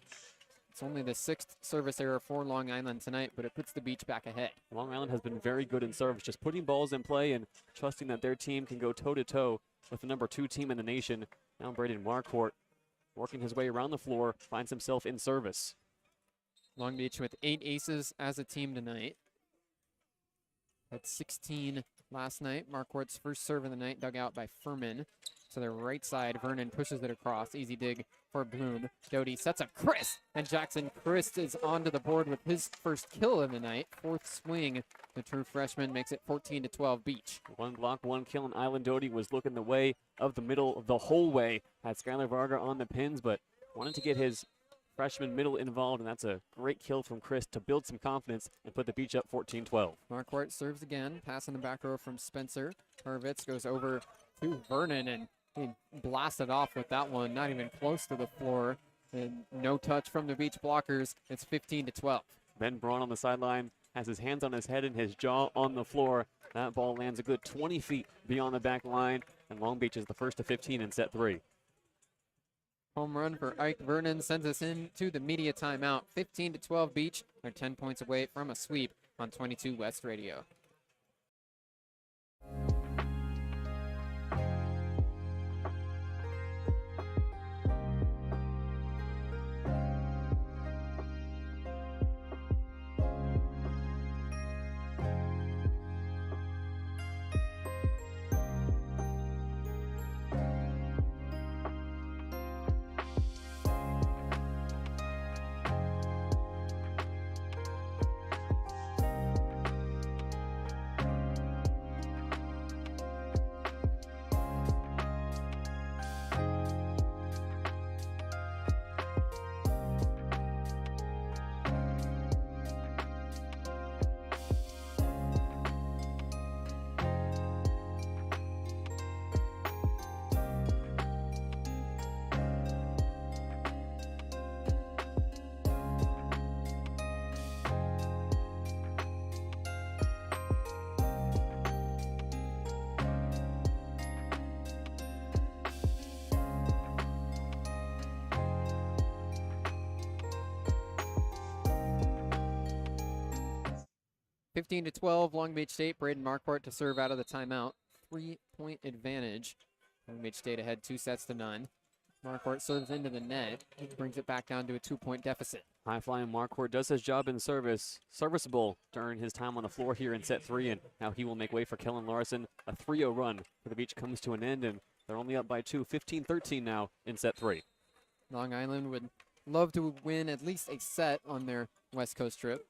It's only the 6th service error for Long Island tonight, but it puts the Beach back ahead. Long Island has been very good in service, just putting balls in play and trusting that their team can go toe-to-toe with the number 2 team in the nation. Now Braden Marquardt working his way around the floor, finds himself in service. Long Beach with 8 aces as a team tonight. Had 16 last night. Marquardt's first serve of the night dug out by Furman. To the right side, Vernon pushes it across. Easy dig for Bloom. Doty sets up Chris, and Jackson Christ is onto the board with his first kill of the night. 4th swing. The true freshman makes it 14-12 Beach. 1 block, 1 kill, and Island Doty was looking the way of the middle the whole way. Had Skylar Varga on the pins, but wanted to get his freshman middle involved, and that's a great kill from Chris to build some confidence and put the Beach up 14-12. Marquardt serves again, pass in the back row from Spencer. Horvitz goes over to Vernon, and he blasted off with that one, not even close to the floor. And no touch from the Beach blockers. It's 15-12. Ben Braun on the sideline has his hands on his head and his jaw on the floor. That ball lands a good 20 feet beyond the back line, and Long Beach is the first to 15 in set 3. Home run for Ike Vernon sends us into the media timeout. 15-12 Beach. They're 10 points away from a sweep on 22 West Radio. 15-12, Long Beach State. Braden Marquardt to serve out of the timeout. 3-point advantage. Long Beach State ahead 2-0. Marquardt serves into the net, brings it back down to a 2-point deficit. High-flying Marquardt does his job in service, serviceable during his time on the floor here in set 3, and now he will make way for Kellen Larson. A 3-0 run for the Beach comes to an end, and they're only up by 2, 15-13 now in set 3. Long Island would love to win at least a set on their West Coast trip.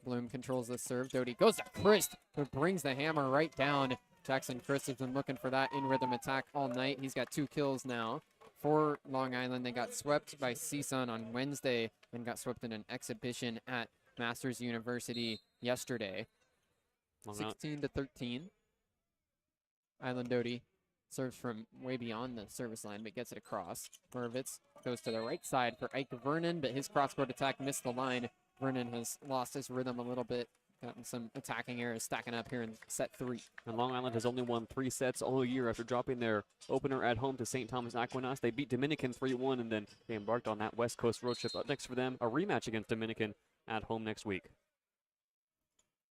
Bloom controls the serve. Doty goes to Christ, who brings the hammer right down. Jackson Christ has been looking for that in-rhythm attack all night. He's got 2 kills now. For Long Island, they got swept by CSUN on Wednesday and got swept in an exhibition at Masters University yesterday. 16-13. Island Doty serves from way beyond the service line, but gets it across. Horowitz goes to the right side for Ike Vernon, but his cross-court attack missed the line. Vernon has lost his rhythm a little bit, gotten some attacking errors stacking up here in set 3. And Long Island has only won 3 sets all year after dropping their opener at home to St. Thomas Aquinas. They beat Dominican 3-1, and then they embarked on that West Coast road trip. Up next for them, a rematch against Dominican at home next week.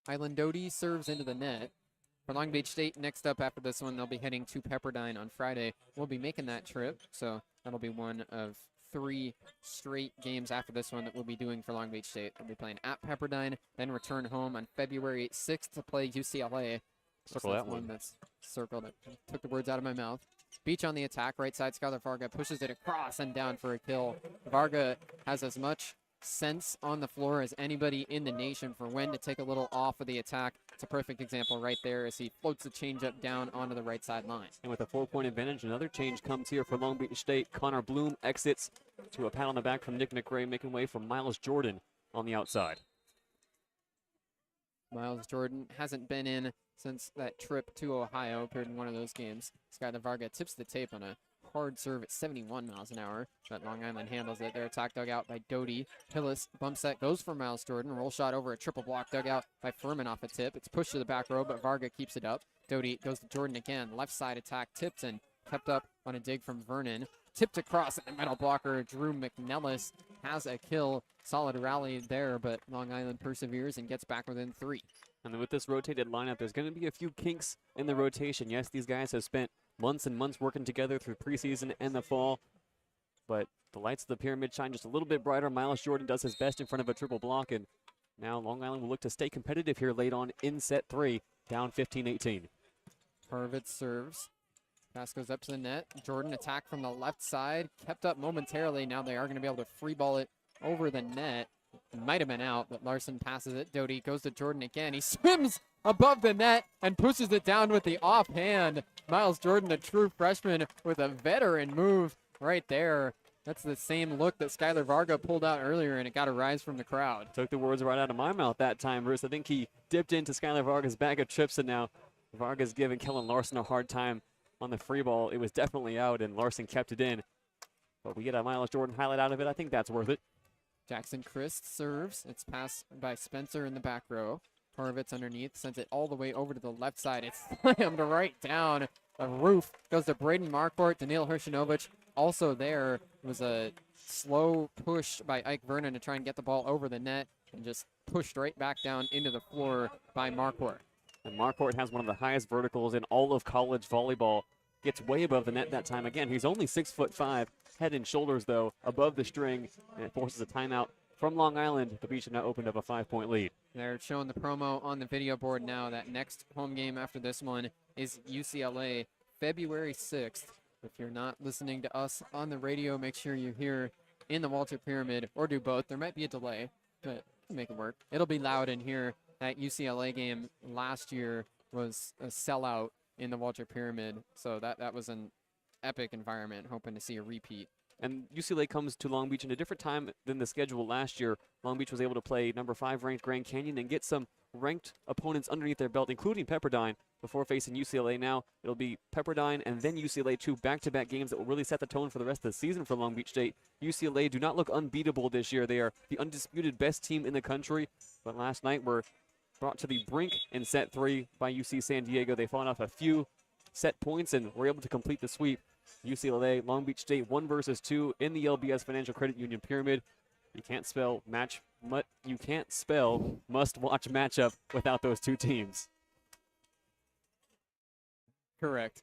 Island Doty serves into the net. For Long Beach State, next up after this one, they'll be heading to Pepperdine on Friday. We'll be making that trip, so that'll be one of 3 straight games after this one that we'll be doing for Long Beach State. They'll be playing at Pepperdine, then return home on February 6th to play UCLA. Circle that one. That's circled. It took the words out of my mouth. Beach on the attack, right side. Skylar Varga pushes it across and down for a kill. Varga has as much sense on the floor as anybody in the nation for when to take a little off of the attack. It's a perfect example right there as he floats the changeup down onto the right side line. And with a 4-point advantage, another change comes here for Long Beach State. Connor Bloom exits to a pat on the back from Nick McRae, making way for Miles Jordan on the outside. Miles Jordan hasn't been in since that trip to Ohio, appeared in one of those games. Skylar Varga tips the tape on a hard serve at 71 miles an hour, but Long Island handles it. Their attack dug out by Doty. Hillis bump set goes for Miles Jordan. Roll shot over a triple block dug out by Furman off a tip. It's pushed to the back row, but Varga keeps it up. Doty goes to Jordan again. Left side attack tipped and kept up on a dig from Vernon. Tipped across at the middle blocker. Drew McNellis has a kill. Solid rally there, but Long Island perseveres and gets back within 3. And with this rotated lineup, there's going to be a few kinks in the rotation. Yes, these guys have spent months and months working together through preseason and the fall, but the lights of the pyramid shine just a little bit brighter. Miles Jordan does his best in front of a triple block, and now Long Island will look to stay competitive here late on in set 3, down 15-18. Horowitz serves. Pass goes up to the net. Jordan attack from the left side, kept up momentarily. Now they are going to be able to free ball it over the net. It might have been out, but Larson passes it. Doty goes to Jordan again. He swims above the net and pushes it down with the offhand. Miles Jordan, a true freshman, with a veteran move right there. That's the same look that Skylar Varga pulled out earlier, and it got a rise from the crowd. Took the words right out of my mouth that time, Bruce. I think he dipped into Skylar Varga's bag of chips, and now Varga's giving Kellen Larson a hard time on the free ball. It was definitely out, and Larson kept it in. But we get a Miles Jordan highlight out of it. I think that's worth it. Jackson Christ serves. It's passed by Spencer in the back row. Horowitz underneath, sends it all the way over to the left side. It's slammed right down the roof. Goes to Braden Marquardt. Daniil Hirshinovich also there. It was a slow push by Ike Vernon to try and get the ball over the net and just pushed right back down into the floor by Marquardt. And Marquardt has one of the highest verticals in all of college volleyball. Gets way above the net that time. Again, he's only 6'5", head and shoulders, though, above the string, and it forces a timeout from Long Island. The Beach have now opened up a 5-point lead. They're showing the promo on the video board now. That next home game after this one is UCLA, February 6th. If you're not listening to us on the radio, make sure you're here in the Walter Pyramid, or do both. There might be a delay, but make it work. It'll be loud in here. That UCLA game last year was a sellout in the Walter Pyramid, so that was an epic environment. Hoping to see a repeat. And UCLA comes to Long Beach in a different time than the schedule last year. Long Beach was able to play number 5 ranked Grand Canyon and get some ranked opponents underneath their belt, including Pepperdine, before facing UCLA. Now it'll be Pepperdine and then UCLA, 2 back-to-back games that will really set the tone for the rest of the season for Long Beach State. UCLA do not look unbeatable this year. They are the undisputed best team in the country, but last night were brought to the brink in set 3 by UC San Diego. They fought off a few set points and were able to complete the sweep. UCLA, Long Beach State 1 versus 2 in the LBS Financial Credit Union Pyramid. You can't spell match you can't spell must-watch matchup without those two teams. Correct.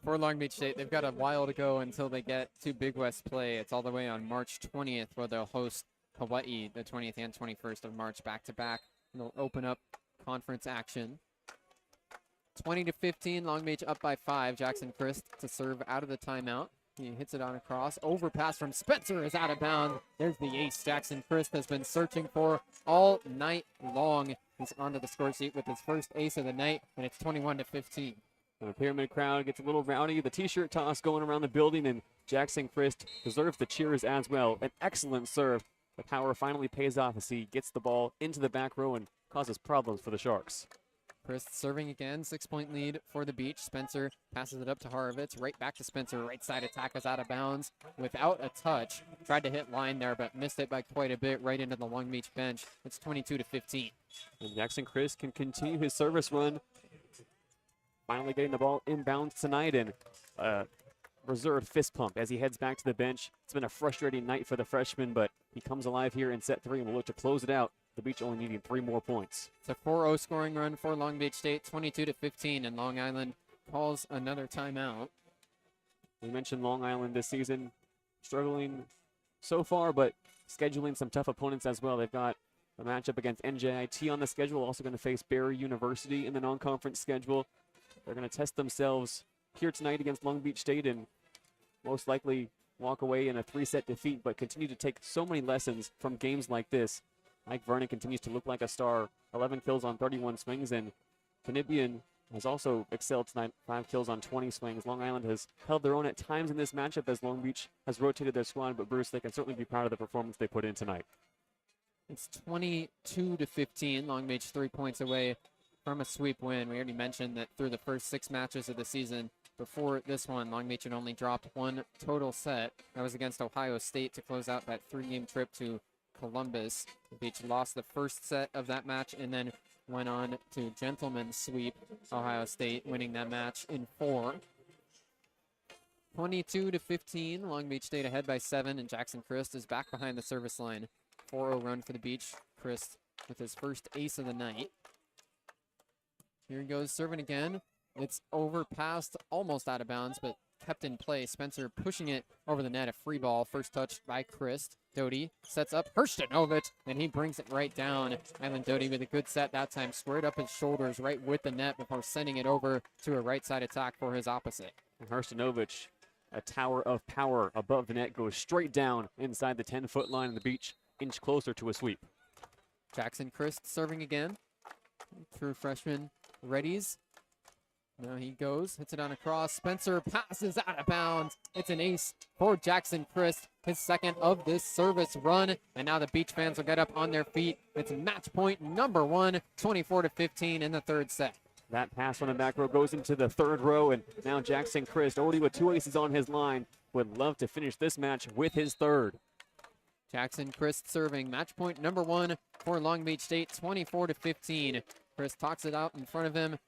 For Long Beach State, they've got a while to go until they get to Big West play. It's all the way on March 20th where they'll host Hawaii the 20th and 21st of March back-to-back. They'll open up conference action. 20-15, Long Beach up by 5. Jackson Christ to serve out of the timeout. He hits it on a cross. Overpass from Spencer is out of bounds. There's the ace Jackson Christ has been searching for all night long. He's onto the score sheet with his first ace of the night, and it's 21-15. And the Pyramid crowd gets a little rowdy. The t-shirt toss going around the building, and Jackson Christ deserves the cheers as well. An excellent serve. The power finally pays off as he gets the ball into the back row and causes problems for the Sharks. Christ serving again, 6-point lead for the Beach. Spencer passes it up to Horovitz, right back to Spencer. Right side attack is out of bounds without a touch. Tried to hit line there, but missed it by quite a bit right into the Long Beach bench. It's 22-15. And Jackson Christ can continue his service run. Finally getting the ball inbounds tonight, and reserved fist pump as he heads back to the bench. It's been a frustrating night for the freshman, but he comes alive here in set 3 and will look to close it out. The Beach only needing 3 more points. It's a 4-0 scoring run for Long Beach State, 22-15, and Long Island calls another timeout. We mentioned Long Island this season struggling so far, but scheduling some tough opponents as well. They've got a matchup against NJIT on the schedule, also going to face Barry University in the non-conference schedule. They're going to test themselves here tonight against Long Beach State and most likely walk away in a 3-set defeat, but continue to take so many lessons from games like this. Mike Vernon continues to look like a star. 11 kills on 31 swings, and Canibian has also excelled tonight. 5 kills on 20 swings. Long Island has held their own at times in this matchup as Long Beach has rotated their squad, but Bruce, they can certainly be proud of the performance they put in tonight. It's 22-15. Long Beach 3 points away from a sweep win. We already mentioned that through the first 6 matches of the season, before this one, Long Beach had only dropped 1 total set. That was against Ohio State to close out that 3-game trip to Columbus. The Beach lost the first set of that match and then went on to gentleman's sweep Ohio State, winning that match in 4. 22-15, Long Beach State ahead by 7, and Jackson Christ is back behind the service line. 4-0 run for the Beach. Christ with his first ace of the night. Here he goes, serving again. It's overpassed, almost out of bounds, but kept in play. Spencer pushing it over the net, a free ball. First touch by Christ. Doty sets up Hrstanovic, and he brings it right down. Island Doty with a good set that time, squared up his shoulders right with the net before sending it over to a right side attack for his opposite. And Hrstanovic, a tower of power above the net, goes straight down inside the 10-foot line of the Beach, inch closer to a sweep. Jackson Christ serving again. True freshman readies. Now he goes, hits it on a cross. Spencer passes out of bounds. It's an ace for Jackson Christ, his second of this service run. And now the Beach fans will get up on their feet. It's match point number 1, 24-15 in the 3rd set. That pass on the back row goes into the 3rd row, and now Jackson Christ, already with 2 aces on his line, would love to finish this match with his 3rd. Jackson Christ serving match point number 1 for Long Beach State, 24-15. Christ talks it out in front of him.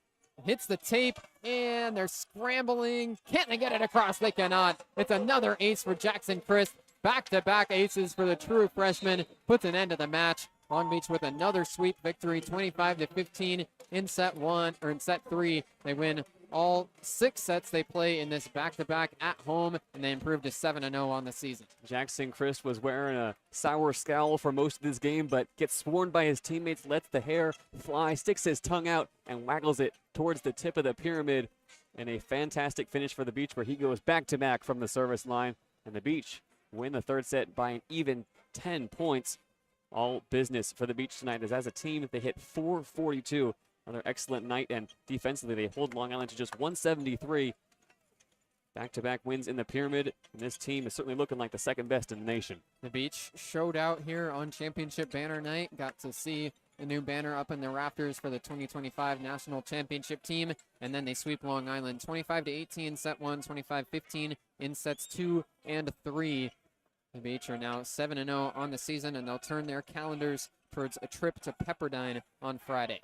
Hits the tape, and they're scrambling. Can't they get it across? They cannot. It's another ace for Jackson Christ. Back-to-back aces for the true freshman. Puts an end to the match. Long Beach with another sweep victory, 25-15 in set 1, or in set 3. They win all 6 sets they play in this back-to-back at home, and they improve to 7-0 on the season. Jackson Christ was wearing a sour scowl for most of this game, but gets swarmed by his teammates, lets the hair fly, sticks his tongue out, and waggles it towards the tip of the pyramid. And a fantastic finish for the Beach, where he goes back-to-back from the service line. And the Beach win the 3rd set by an even 10 points. All business for the Beach tonight, as a team, they hit 442. Another excellent night, and defensively they hold Long Island to just 173. Back-to-back wins in the pyramid, and this team is certainly looking like the 2nd best in the nation. The Beach showed out here on championship banner night. Got to see the new banner up in the rafters for the 2025 national championship team, and then they sweep Long Island 25-18 set 1, 25-15 in sets 2 and 3. The Beach are now 7-0 on the season, and they'll turn their calendars towards a trip to Pepperdine on Friday.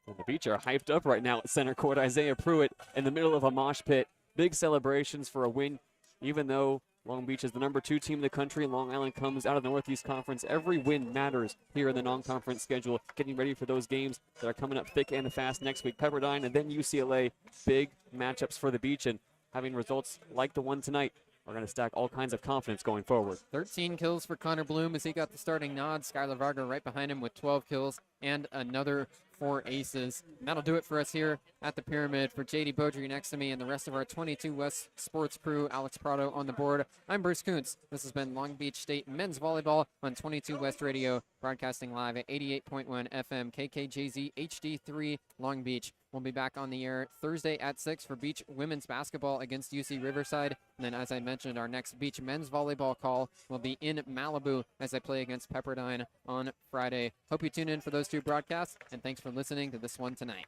Well, the Beach are hyped up right now at center court. Isaiah Pruitt in the middle of a mosh pit. Big celebrations for a win, even though Long Beach is the #2 team in the country. Long Island comes out of the Northeast Conference. Every win matters here in the non-conference schedule. Getting ready for those games that are coming up thick and fast next week. Pepperdine and then UCLA. Big matchups for the Beach, and having results like the one tonight are going to stack all kinds of confidence going forward. 13 kills for Connor Bloom as he got the starting nod. Skylar Varga right behind him with 12 kills and another 4 aces. And that'll do it for us here at the Pyramid. For JayDe Beaudry next to me and the rest of our 22 West sports crew, Alex Prado on the board, I'm Bruce Kuntz. This has been Long Beach State Men's Volleyball on 22 West Radio, broadcasting live at 88.1 FM KKJZ HD3 Long Beach. We'll be back on the air Thursday at 6 for Beach women's basketball against UC Riverside. And then, as I mentioned, our next Beach men's volleyball call will be in Malibu as they play against Pepperdine on Friday. Hope you tune in for those 2 broadcasts, and thanks for listening to this one tonight.